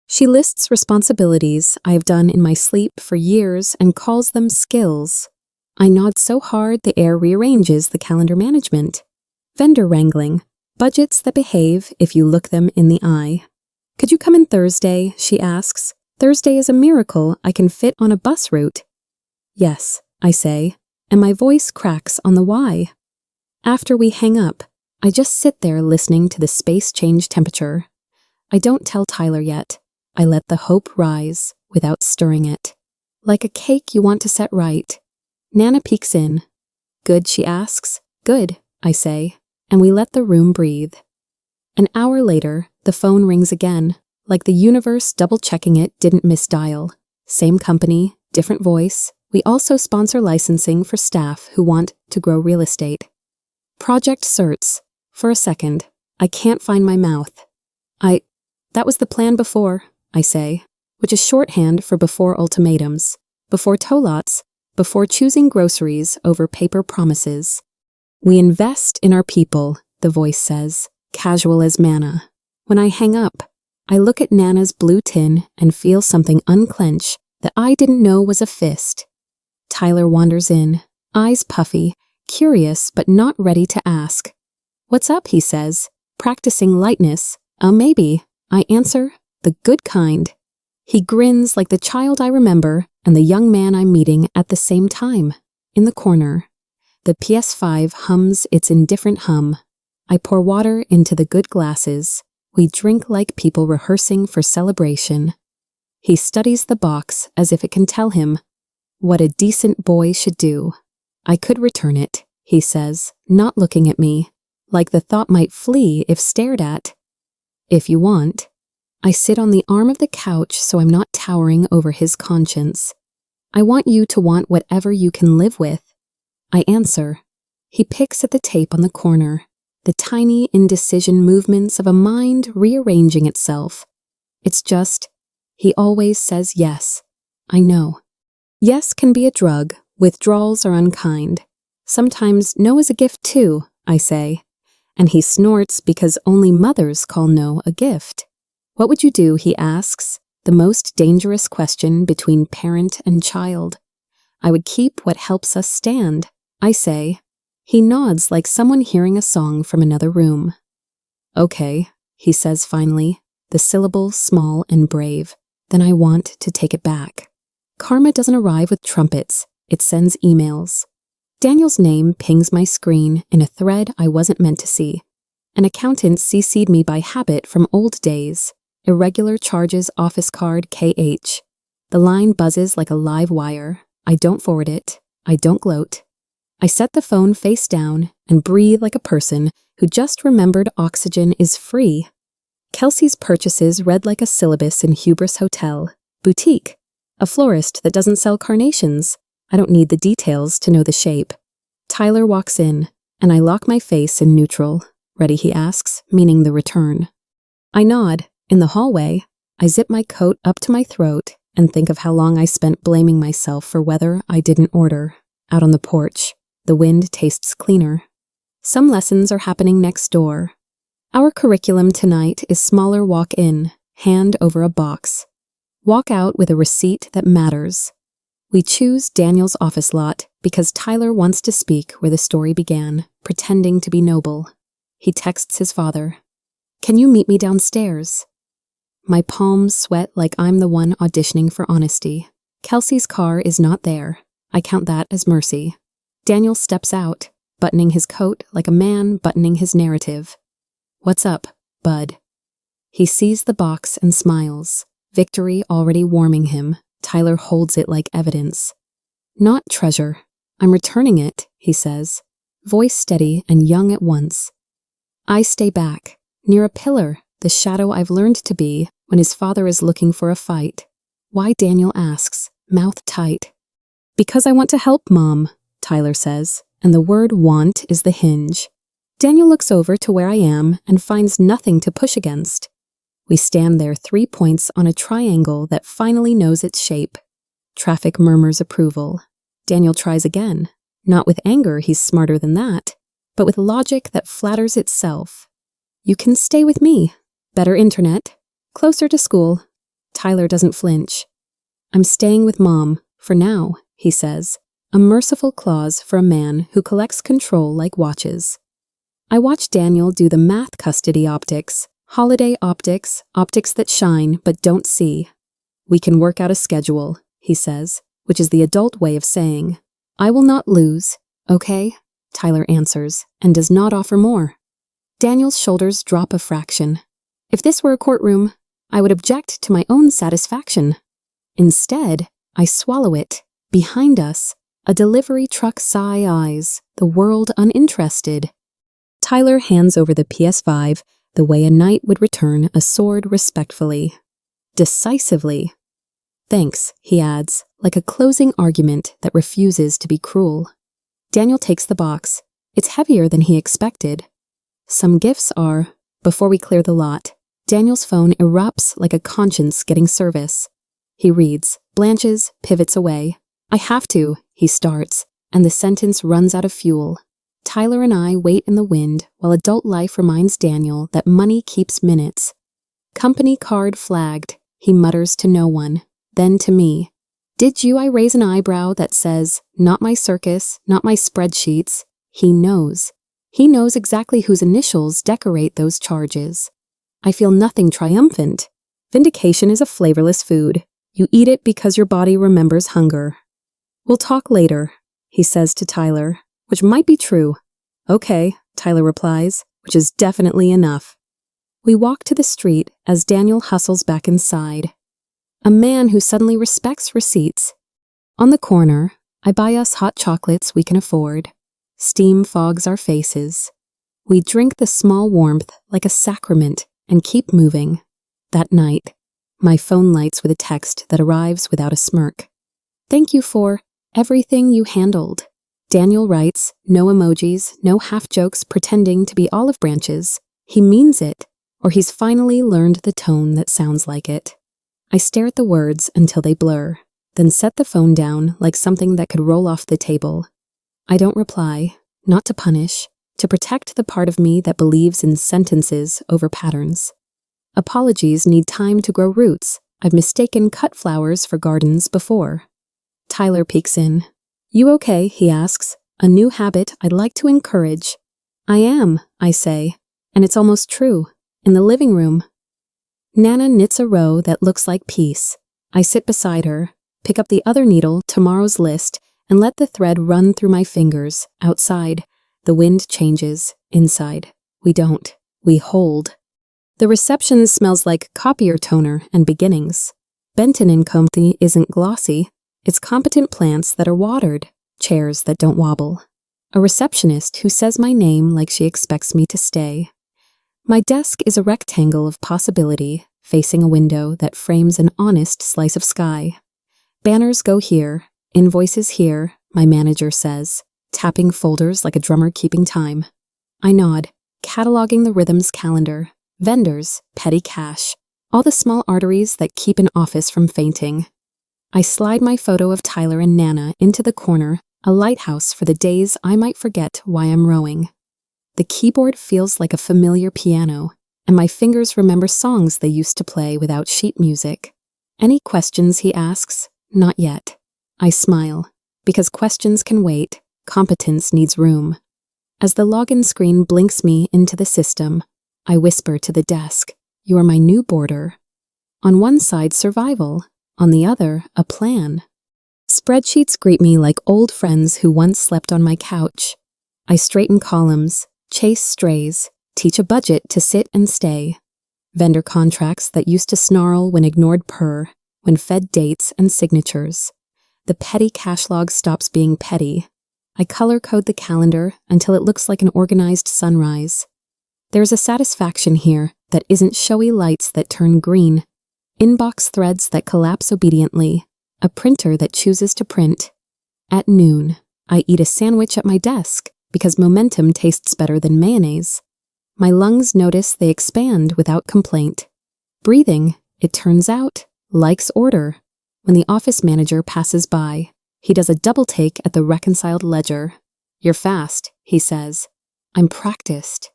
She lists responsibilities I have done in my sleep for years and calls them skills. I nod so hard the air rearranges the calendar management. Vendor wrangling. Budgets that behave if you look them in the eye. Could you come in Thursday? She asks. Thursday is a miracle I can fit on a bus route. Yes, I say, and my voice cracks on the why. After we hang up, I just sit there listening to the space change temperature. I don't tell Tyler yet. I let the hope rise without stirring it. Like a cake you want to set right. Nana peeks in. Good, she asks. Good, I say, and we let the room breathe. An hour later, the phone rings again, like the universe double-checking it didn't misdial. Same company, different voice. We also sponsor licensing for staff who want to grow real estate. Project certs. For a second, I can't find my mouth. That was the plan before, I say, which is shorthand for before ultimatums, before tow lots, before choosing groceries over paper promises. We invest in our people, the voice says, casual as manna. When I hang up, I look at Nana's blue tin and feel something unclench that I didn't know was a fist. Tyler wanders in, eyes puffy, curious but not ready to ask. What's up, he says, practicing lightness. Maybe, I answer, the good kind. He grins like the child I remember and the young man I'm meeting at the same time, in the corner. The PS5 hums its indifferent hum. I pour water into the good glasses. We drink like people rehearsing for celebration. He studies the box as if it can tell him what a decent boy should do. I could return it, he says, not looking at me, like the thought might flee if stared at. If you want. I sit on the arm of the couch so I'm not towering over his conscience. I want you to want whatever you can live with. I answer. He picks at the tape on the corner, the tiny indecision movements of a mind rearranging itself. It's just, he always says yes. I know. Yes can be a drug, withdrawals are unkind. Sometimes no is a gift too, I say. And he snorts because only mothers call no a gift. What would you do, he asks, the most dangerous question between parent and child. I would keep what helps us stand, I say. He nods like someone hearing a song from another room. Okay, he says finally, the syllable small and brave. Then I want to take it back. Karma doesn't arrive with trumpets, it sends emails. Daniel's name pings my screen in a thread I wasn't meant to see. An accountant CC'd me by habit from old days. Irregular charges office card KH. The line buzzes like a live wire. I don't forward it. I don't gloat. I set the phone face down and breathe like a person who just remembered oxygen is free. Kelsey's purchases read like a syllabus in Hubris Hotel. Boutique. A florist that doesn't sell carnations. I don't need the details to know the shape. Tyler walks in, and I lock my face in neutral. Ready, he asks, meaning the return. I nod. In the hallway, I zip my coat up to my throat and think of how long I spent blaming myself for weather I didn't order. Out on the porch, the wind tastes cleaner. Some lessons are happening next door. Our curriculum tonight is smaller walk-in, hand over a box. Walk out with a receipt that matters. We choose Daniel's office lot because Tyler wants to speak where the story began, pretending to be noble. He texts his father. Can you meet me downstairs? My palms sweat like I'm the one auditioning for honesty. Kelsey's car is not there. I count that as mercy. Daniel steps out, buttoning his coat like a man buttoning his narrative. What's up, bud? He sees the box and smiles, victory already warming him. Tyler holds it like evidence. Not treasure. I'm returning it, he says, voice steady and young at once. I stay back, near a pillar, the shadow I've learned to be when his father is looking for a fight. Why, Daniel asks, mouth tight. Because I want to help, Mom, Tyler says, and the word want is the hinge. Daniel looks over to where I am and finds nothing to push against. We stand there 3 points on a triangle that finally knows its shape. Traffic murmurs approval. Daniel tries again. Not with anger, he's smarter than that, but with logic that flatters itself. You can stay with me. Better internet. Closer to school. Tyler doesn't flinch. I'm staying with Mom, for now, he says, a merciful clause for a man who collects control like watches. I watch Daniel do the math custody optics, holiday optics, optics that shine but don't see. We can work out a schedule, he says, which is the adult way of saying, I will not lose, okay? Tyler answers, and does not offer more. Daniel's shoulders drop a fraction. If this were a courtroom, I would object to my own satisfaction. Instead, I swallow it. Behind us, a delivery truck sigh eyes, the world uninterested. Tyler hands over the PS5 the way a knight would return a sword respectfully. Decisively. Thanks, he adds, like a closing argument that refuses to be cruel. Daniel takes the box. It's heavier than he expected. Some gifts are, before we clear the lot, Daniel's phone erupts like a conscience getting service. He reads, blanches, pivots away. I have to, he starts, and the sentence runs out of fuel. Tyler and I wait in the wind while adult life reminds Daniel that money keeps minutes. Company card flagged, he mutters to no one, then to me. Did I raise an eyebrow that says, not my circus, not my spreadsheets? He knows. He knows exactly whose initials decorate those charges. I feel nothing triumphant. Vindication is a flavorless food. You eat it because your body remembers hunger. We'll talk later, he says to Tyler, which might be true. Okay, Tyler replies, which is definitely enough. We walk to the street as Daniel hustles back inside. A man who suddenly respects receipts. On the corner, I buy us hot chocolates we can afford. Steam fogs our faces. We drink the small warmth like a sacrament and keep moving. That night, my phone lights with a text that arrives without a smirk. Thank you for everything you handled. Daniel writes, no emojis, no half-jokes pretending to be olive branches. He means it, or he's finally learned the tone that sounds like it. I stare at the words until they blur, then set the phone down like something that could roll off the table. I don't reply, not to punish, to protect the part of me that believes in sentences over patterns. Apologies need time to grow roots. I've mistaken cut flowers for gardens before. Tyler peeks in. You okay, he asks, a new habit I'd like to encourage. I am, I say, and it's almost true, in the living room. Nana knits a row that looks like peace. I sit beside her, pick up the other needle, tomorrow's list, and let the thread run through my fingers. Outside, the wind changes. Inside, we don't. We hold. The reception smells like copier toner and beginnings. Benton & Company isn't glossy. It's competent plants that are watered, chairs that don't wobble. A receptionist who says my name like she expects me to stay. My desk is a rectangle of possibility, facing a window that frames an honest slice of sky. Banners go here, invoices here, my manager says, tapping folders like a drummer keeping time. I nod, cataloging the rhythm's calendar, vendors, petty cash, all the small arteries that keep an office from fainting. I slide my photo of Tyler and Nana into the corner, a lighthouse for the days I might forget why I'm rowing. The keyboard feels like a familiar piano, and my fingers remember songs they used to play without sheet music. Any questions, he asks? Not yet. I smile, because questions can wait, competence needs room. As the login screen blinks me into the system, I whisper to the desk, you are my new boarder. On one side, survival. On the other, a plan. Spreadsheets greet me like old friends who once slept on my couch. I straighten columns, chase strays, teach a budget to sit and stay. Vendor contracts that used to snarl when ignored purr. when fed dates and signatures. The petty cash log stops being petty. I color code the calendar until it looks like an organized sunrise. There's a satisfaction here that isn't showy lights that turn green, inbox threads that collapse obediently, a printer that chooses to print. At noon, I eat a sandwich at my desk because momentum tastes better than mayonnaise. My lungs notice they expand without complaint. Breathing, it turns out, likes order. When the office manager passes by, he does a double take at the reconciled ledger. "You're fast," he says. "I'm practiced."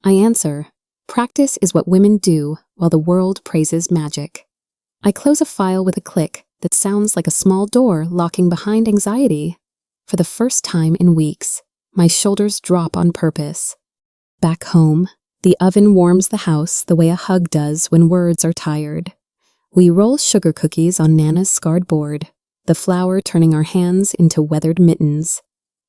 I answer, "Practice is what women do while the world praises magic." I close a file with a click that sounds like a small door locking behind anxiety. For the first time in weeks, my shoulders drop on purpose. Back home, the oven warms the house the way a hug does when words are tired. We roll sugar cookies on Nana's scarred board, the flour turning our hands into weathered mittens.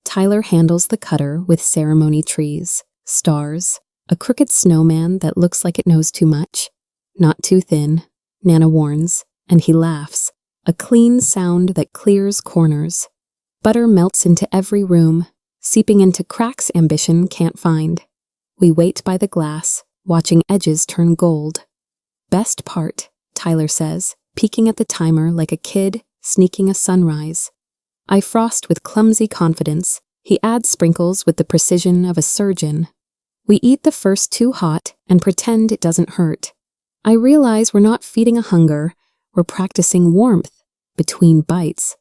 Tyler handles the cutter with ceremony trees, stars, a crooked snowman that looks like it knows too much. "Not too thin," Nana warns, and he laughs, a clean sound that clears corners. Butter melts into every room, seeping into cracks ambition can't find. We wait by the glass, watching edges turn gold. "Best part," Tyler says, peeking at the timer like a kid sneaking a sunrise. I frost with clumsy confidence. He adds sprinkles with the precision of a surgeon. We eat the first two hot and pretend it doesn't hurt. I realize we're not feeding a hunger, we're practicing warmth between bites.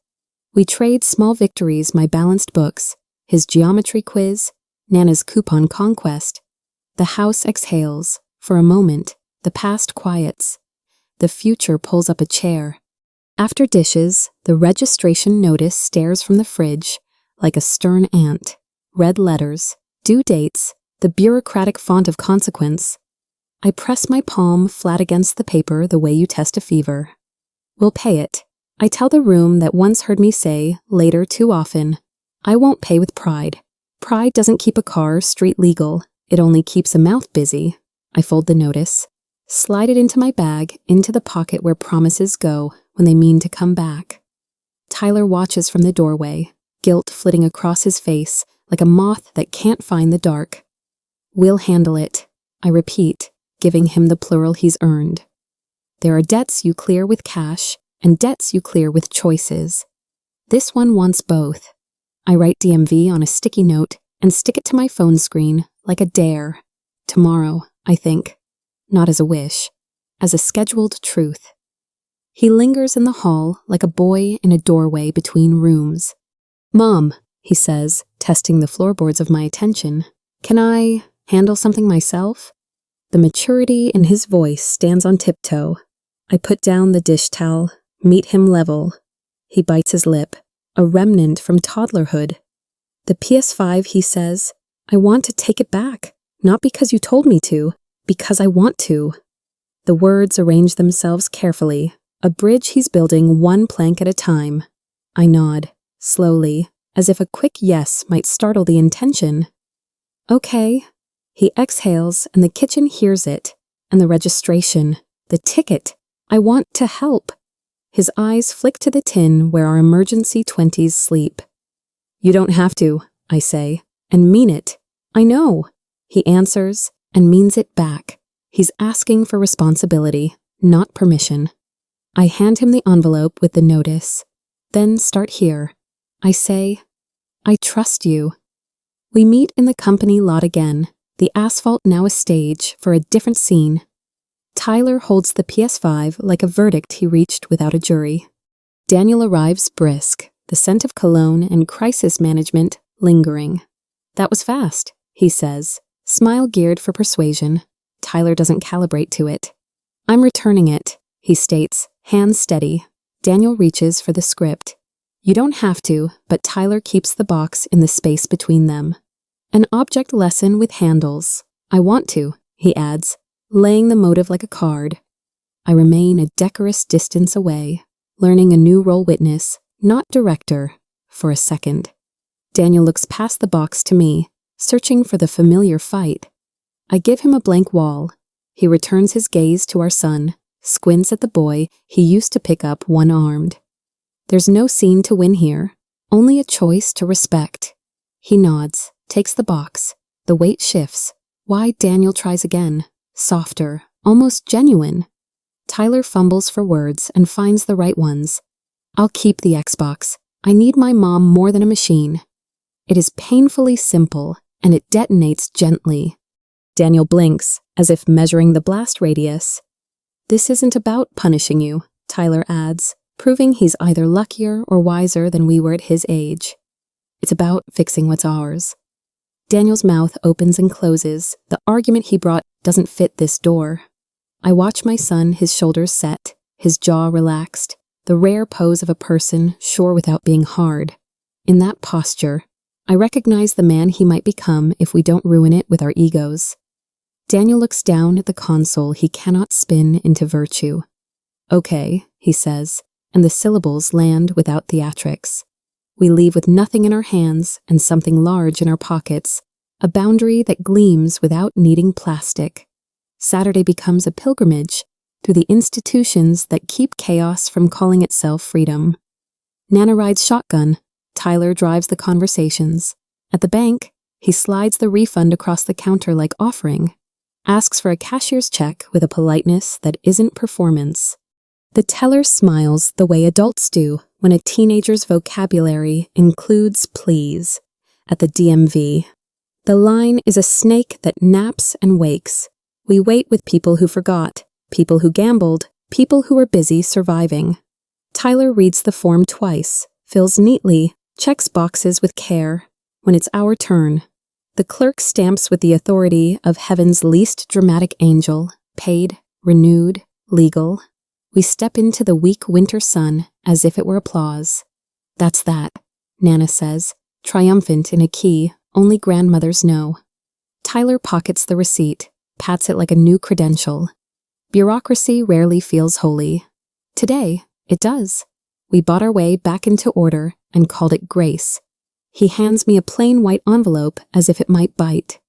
We trade small victories, my balanced books, his geometry quiz, Nana's coupon conquest. The house exhales. For a moment, the past quiets. The future pulls up a chair. After dishes, the registration notice stares from the fridge like a stern aunt. Red letters, due dates, the bureaucratic font of consequence. I press my palm flat against the paper the way you test a fever. "We'll pay it." I tell the room that once heard me say, later too often, "I won't pay with pride." Pride doesn't keep a car street legal. It only keeps a mouth busy. I fold the notice, slide it into my bag, into the pocket where promises go when they mean to come back. Tyler watches from the doorway, guilt flitting across his face like a moth that can't find the dark. "We'll handle it," I repeat, giving him the plural he's earned. There are debts you clear with cash and debts you clear with choices. This one wants both. I write DMV on a sticky note and stick it to my phone screen like a dare. Tomorrow, I think. Not as a wish, as a scheduled truth. He lingers in the hall like a boy in a doorway between rooms. "Mom," he says, testing the floorboards of my attention, "can I handle something myself?" The maturity in his voice stands on tiptoe. I put down the dish towel, meet him level. He bites his lip, a remnant from toddlerhood. "The PS5, he says, I want to take it back, not because you told me to, because I want to." The words arrange themselves carefully, a bridge he's building one plank at a time. I nod, slowly, as if a quick yes might startle the intention. "Okay." He exhales, and the kitchen hears it, and the registration, the ticket. I want to help. His eyes flick to the tin where our emergency 20s sleep. "You don't have to," I say, and mean it. "I know." He answers, and means it back. He's asking for responsibility, not permission. I hand him the envelope with the notice. "Then start here." I say, "I trust you." We meet in the company lot again, the asphalt now a stage for a different scene. Tyler holds the PS5 like a verdict he reached without a jury. Daniel arrives brisk, the scent of cologne and crisis management lingering. "That was fast," he says, smile geared for persuasion. Tyler doesn't calibrate to it. "I'm returning it," he states, hands steady. Daniel reaches for the script. You don't have to, but Tyler keeps the box in the space between them. "An object lesson with handles. I want to," he adds, laying the motive like a card. I remain a decorous distance away, learning a new role witness, not director, for a second. Daniel looks past the box to me, searching for the familiar fight. I give him a blank wall. He returns his gaze to our son, squints at the boy he used to pick up one-armed. There's no scene to win here, only a choice to respect. He nods, takes the box. The weight shifts. Why Daniel tries again, softer, almost genuine. Tyler fumbles for words and finds the right ones. I'll keep the Xbox. I need my mom more than a machine. It is painfully simple, and it detonates gently. Daniel blinks, as if measuring the blast radius. This isn't about punishing you, Tyler adds, proving he's either luckier or wiser than we were at his age. It's about fixing what's ours. Daniel's mouth opens and closes. The argument he brought doesn't fit this door. I watch my son, his shoulders set, his jaw relaxed, the rare pose of a person sure without being hard. In that posture, I recognize the man he might become if we don't ruin it with our egos. Daniel looks down at the console he cannot spin into virtue. Okay, he says, and the syllables land without theatrics. We leave with nothing in our hands and something large in our pockets, a boundary that gleams without needing plastic. Saturday becomes a pilgrimage through the institutions that keep chaos from calling itself freedom. Nana rides shotgun. Tyler drives the conversations. At the bank, he slides the refund across the counter like offering, asks for a cashier's check with a politeness that isn't performance. The teller smiles the way adults do when a teenager's vocabulary includes please. At the DMV, the line is a snake that naps and wakes. We wait with people who forgot, people who gambled, people who were busy surviving. Tyler reads the form twice, fills neatly, checks boxes with care. When it's our turn, the clerk stamps with the authority of heaven's least dramatic angel, paid, renewed, legal. We step into the weak winter sun as if it were applause. That's that, Nana says, triumphant in a key only grandmothers know. Tyler pockets the receipt, pats it like a new credential. Bureaucracy rarely feels holy. Today, it does. We bought our way back into order and called it grace. He hands me a plain white envelope as if it might bite.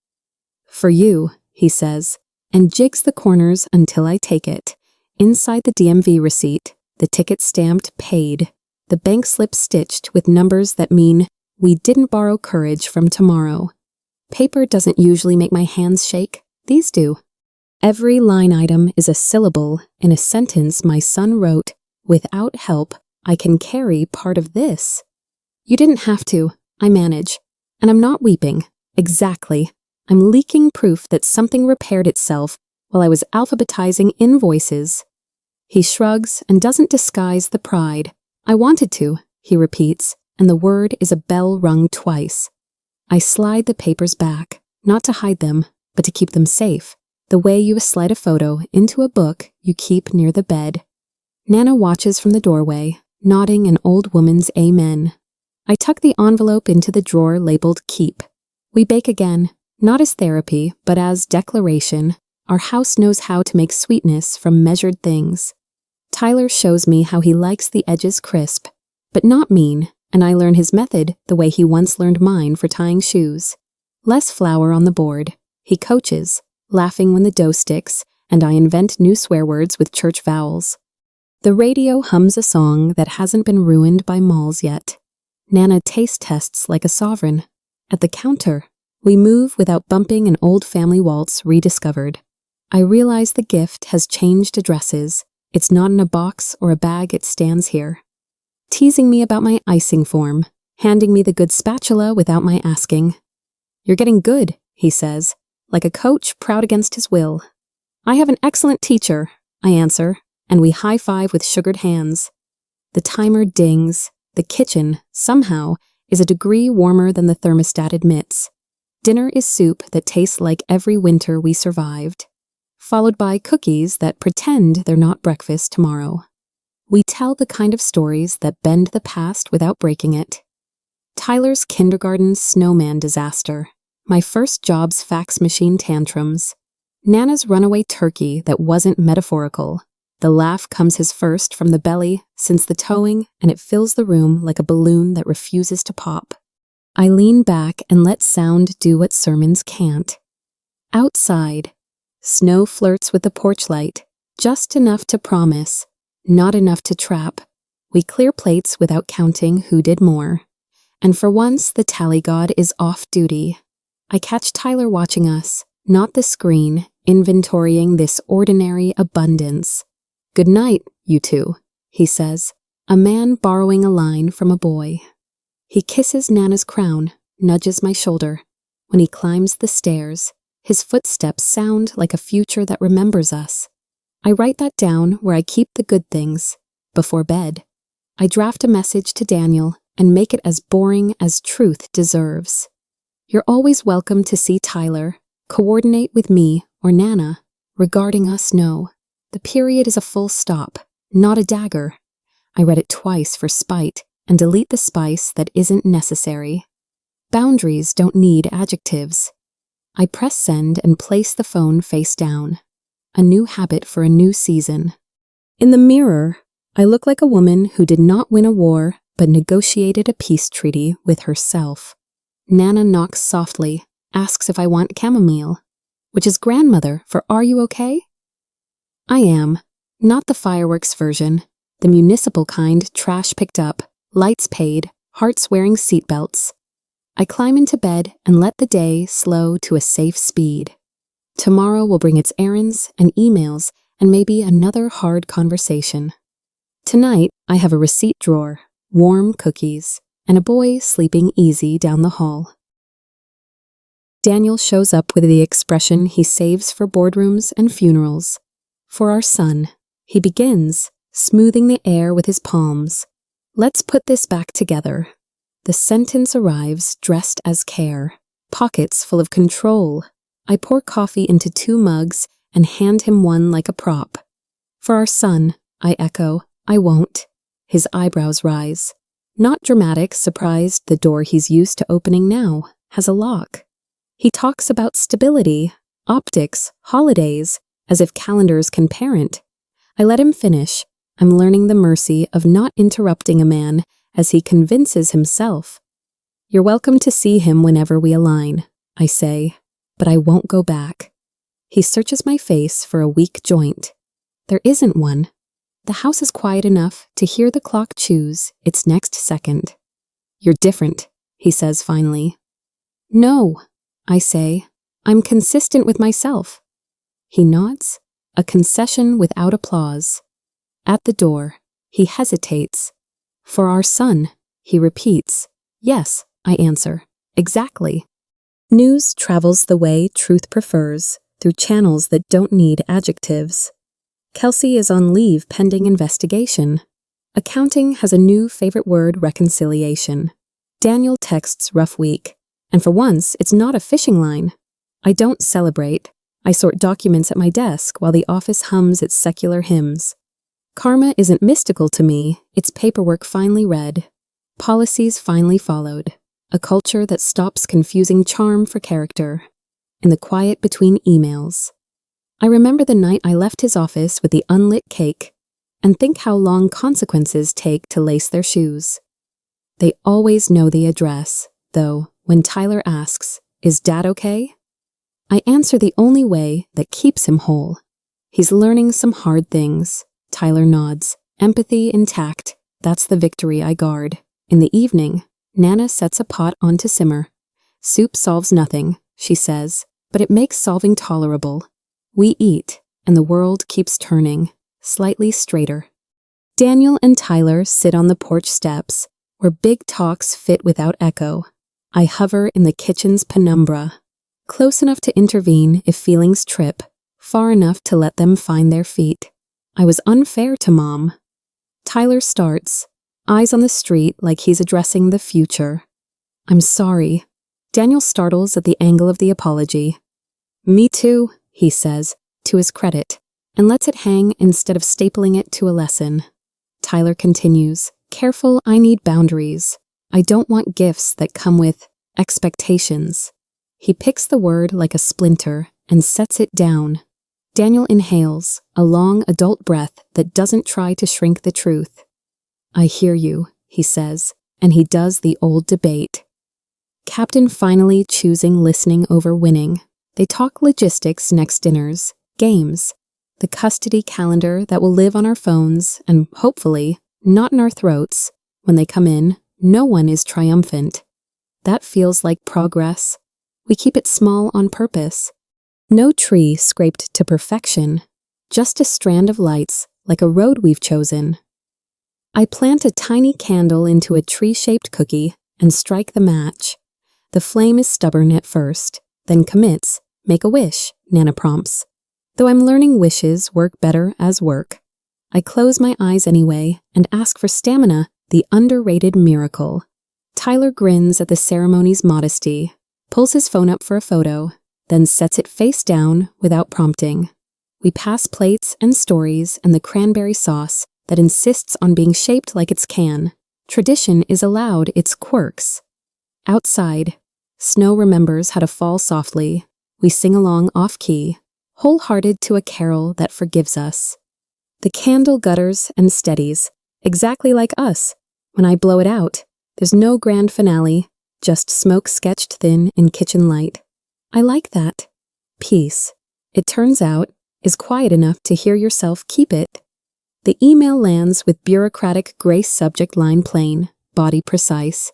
For you, he says, and jigs the corners until I take it. Inside the DMV receipt, the ticket stamped paid, the bank slip stitched with numbers that mean we didn't borrow courage from tomorrow. Paper doesn't usually make my hands shake. These do. Every line item is a syllable in a sentence my son wrote. Without help, I can carry part of this. You didn't have to. I manage. And I'm not weeping. Exactly. I'm leaking proof that something repaired itself while I was alphabetizing invoices. He shrugs and doesn't disguise the pride. I wanted to, he repeats, and the word is a bell rung twice. I slide the papers back, not to hide them, but to keep them safe, the way you slide a photo into a book you keep near the bed. Nana watches from the doorway, nodding an old woman's amen. I tuck the envelope into the drawer labeled keep. We bake again, not as therapy, but as declaration. Our house knows how to make sweetness from measured things. Tyler shows me how he likes the edges crisp, but not mean, and I learn his method the way he once learned mine for tying shoes. Less flour on the board. He coaches, laughing when the dough sticks, and I invent new swear words with church vowels. The radio hums a song that hasn't been ruined by malls yet. Nana taste tests like a sovereign. At the counter, we move without bumping an old family waltz rediscovered. I realize the gift has changed addresses. It's not in a box or a bag, it stands here. Teasing me about my icing form, handing me the good spatula without my asking. You're getting good, he says, like a coach proud against his will. I have an excellent teacher, I answer, and we high-five with sugared hands. The timer dings. The kitchen, somehow, is a degree warmer than the thermostat admits. Dinner is soup that tastes like every winter we survived, followed by cookies that pretend they're not breakfast tomorrow. We tell the kind of stories that bend the past without breaking it. Tyler's kindergarten snowman disaster, my first job's fax machine tantrums, Nana's runaway turkey that wasn't metaphorical. The laugh comes his first from the belly since the towing, and it fills the room like a balloon that refuses to pop. I lean back and let sound do what sermons can't. Outside, snow flirts with the porch light. Just enough to promise, not enough to trap. We clear plates without counting who did more. And for once, the tally god is off duty. I catch Tyler watching us, not the screen, inventorying this ordinary abundance. "Good night, you two," he says, a man borrowing a line from a boy. He kisses Nana's crown, nudges my shoulder. When he climbs the stairs, his footsteps sound like a future that remembers us. I write that down where I keep the good things. Before bed, I draft a message to Daniel and make it as boring as truth deserves. "You're always welcome to see Tyler. Coordinate with me or Nana. Regarding us, no. The period is a full stop, not a dagger." I read it twice for spite and delete the spice that isn't necessary. Boundaries don't need adjectives. I press send and place the phone face down. A new habit for a new season. In the mirror, I look like a woman who did not win a war but negotiated a peace treaty with herself. Nana knocks softly, asks if I want chamomile, which is grandmother for "Are you okay?" I am, not the fireworks version, the municipal kind, trash picked up, lights paid, hearts wearing seatbelts. I climb into bed and let the day slow to a safe speed. Tomorrow will bring its errands and emails and maybe another hard conversation. Tonight, I have a receipt drawer, warm cookies, and a boy sleeping easy down the hall. Daniel shows up with the expression he saves for boardrooms and funerals. For our son, he begins, smoothing the air with his palms. "Let's put this back together." The sentence arrives dressed as care, pockets full of control. I pour coffee into 2 mugs and hand him one like a prop. "For our son," I echo. "I won't." His eyebrows rise. Not dramatic, surprised. The door he's used to opening now has a lock. He talks about stability, optics, holidays, as if calendars can parent. I let him finish. I'm learning the mercy of not interrupting a man as he convinces himself. "You're welcome to see him whenever we align," I say, but I won't go back. He searches my face for a weak joint. There isn't one. The house is quiet enough to hear the clock choose its next second. "You're different," he says finally. "No," I say. "I'm consistent with myself." He nods, a concession without applause. At the door, he hesitates. "For our son," he repeats. "Yes," I answer. "Exactly." News travels the way truth prefers, through channels that don't need adjectives. Kelsey is on leave pending investigation. Accounting has a new favorite word, reconciliation. Daniel texts rough week, and for once, it's not a fishing line. I don't celebrate. I sort documents at my desk while the office hums its secular hymns. Karma isn't mystical to me, it's paperwork finally read. Policies finally followed. A culture that stops confusing charm for character. In the quiet between emails. I remember the night I left his office with the unlit cake, and think how long consequences take to lace their shoes. They always know the address, though, when Tyler asks, "Is Dad okay?" I answer the only way that keeps him whole. He's learning some hard things. Tyler nods. Empathy intact. That's the victory I guard. In the evening, Nana sets a pot on to simmer. "Soup solves nothing," she says, "but it makes solving tolerable." We eat, and the world keeps turning, slightly straighter. Daniel and Tyler sit on the porch steps, where big talks fit without echo. I hover in the kitchen's penumbra, close enough to intervene if feelings trip, far enough to let them find their feet. I was unfair to Mom. Tyler starts, eyes on the street like he's addressing the future. "I'm sorry." Daniel startles at the angle of the apology. "Me too," he says, to his credit, and lets it hang instead of stapling it to a lesson. Tyler continues, "Careful, I need boundaries. I don't want gifts that come with expectations." He picks the word like a splinter and sets it down. Daniel inhales, a long adult breath that doesn't try to shrink the truth. "I hear you," he says, and he does the old debate. Captain finally choosing listening over winning. They talk logistics next dinners, games. the custody calendar that will live on our phones and, hopefully, not in our throats. When they come in, no one is triumphant. That feels like progress. We keep it small on purpose. No tree scraped to perfection, just a strand of lights like a road we've chosen. I plant a tiny candle into a tree-shaped cookie and strike the match. The flame is stubborn at first, then commits. Make a wish, Nana prompts. Though I'm learning wishes work better as work. I close my eyes anyway and ask for stamina, the underrated miracle. Tyler grins at the ceremony's modesty, pulls his phone up for a photo, then sets it face down without prompting. We pass plates and stories and the cranberry sauce that insists on being shaped like its can. Tradition is allowed its quirks. Outside, snow remembers how to fall softly. We sing along off-key, wholehearted to a carol that forgives us. The candle gutters and steadies, exactly like us. When I blow it out, there's no grand finale, just smoke sketched thin in kitchen light. I like that. Peace, it turns out, is quiet enough to hear yourself keep it. The email lands with bureaucratic grace subject line plain, body precise.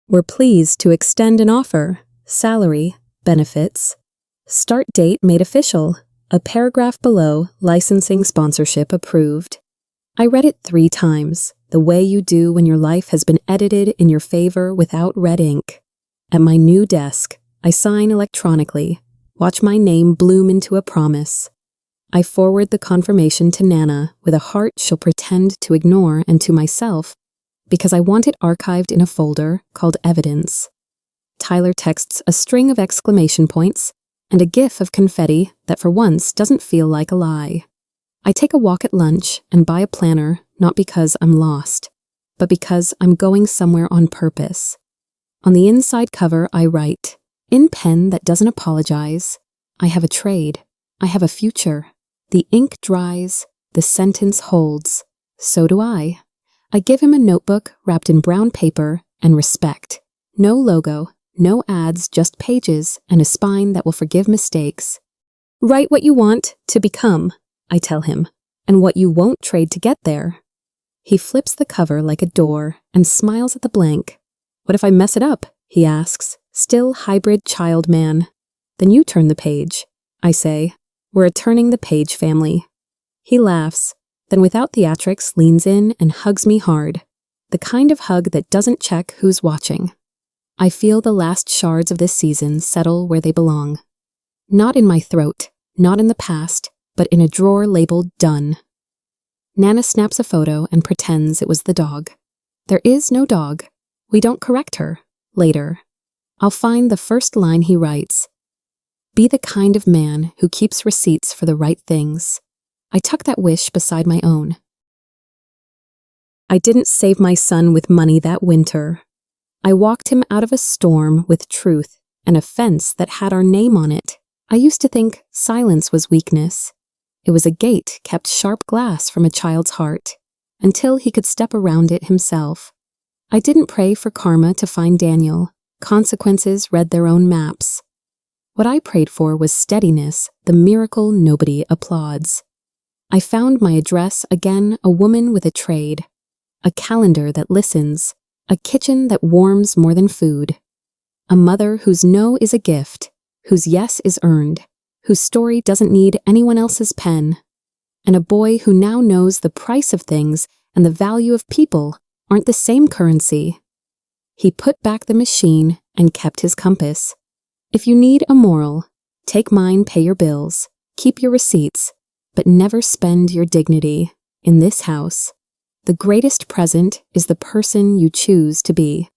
We're pleased to extend an offer, salary, benefits. Start date made official, a paragraph below, licensing sponsorship approved. I read it 3 times, the way you do when your life has been edited in your favor without red ink. At my new desk, I sign electronically, watch my name bloom into a promise. I forward the confirmation to Nana with a heart she'll pretend to ignore and to myself, because I want it archived in a folder called Evidence. Tyler texts a string of exclamation points and a gif of confetti that for once doesn't feel like a lie. I take a walk at lunch and buy a planner, not because I'm lost, but because I'm going somewhere on purpose. On the inside cover, I write, in pen that doesn't apologize, I have a trade. I have a future. The ink dries, the sentence holds. So do I. I give him a notebook wrapped in brown paper and respect. No logo, no ads, just pages and a spine that will forgive mistakes. Write what you want to become, I tell him, and what you won't trade to get there. He flips the cover like a door and smiles at the blank. What if I mess it up? He asks, still hybrid child man. Then you turn the page, I say. We're a turning the page family. He laughs, then without theatrics leans in and hugs me hard. The kind of hug that doesn't check who's watching. I feel the last shards of this season settle where they belong. Not in my throat, not in the past, but in a drawer labeled done. Nana snaps a photo and pretends it was the dog. There is no dog. We don't correct her. Later. I'll find the first line he writes. Be the kind of man who keeps receipts for the right things. I tuck that wish beside my own. I didn't save my son with money that winter. I walked him out of a storm with truth, an offense that had our name on it. I used to think silence was weakness. It was a gate kept sharp glass from a child's heart, until he could step around it himself. I didn't pray for karma to find Daniel. Consequences read their own maps. What I prayed for was steadiness, the miracle nobody applauds. I found my address again, a woman with a trade, a calendar that listens, a kitchen that warms more than food, a mother whose no is a gift, whose yes is earned, whose story doesn't need anyone else's pen, and a boy who now knows the price of things and the value of people aren't the same currency. He put back the machine and kept his compass. If you need a moral, take mine, pay your bills, keep your receipts, but never spend your dignity. In this house, the greatest present is the person you choose to be.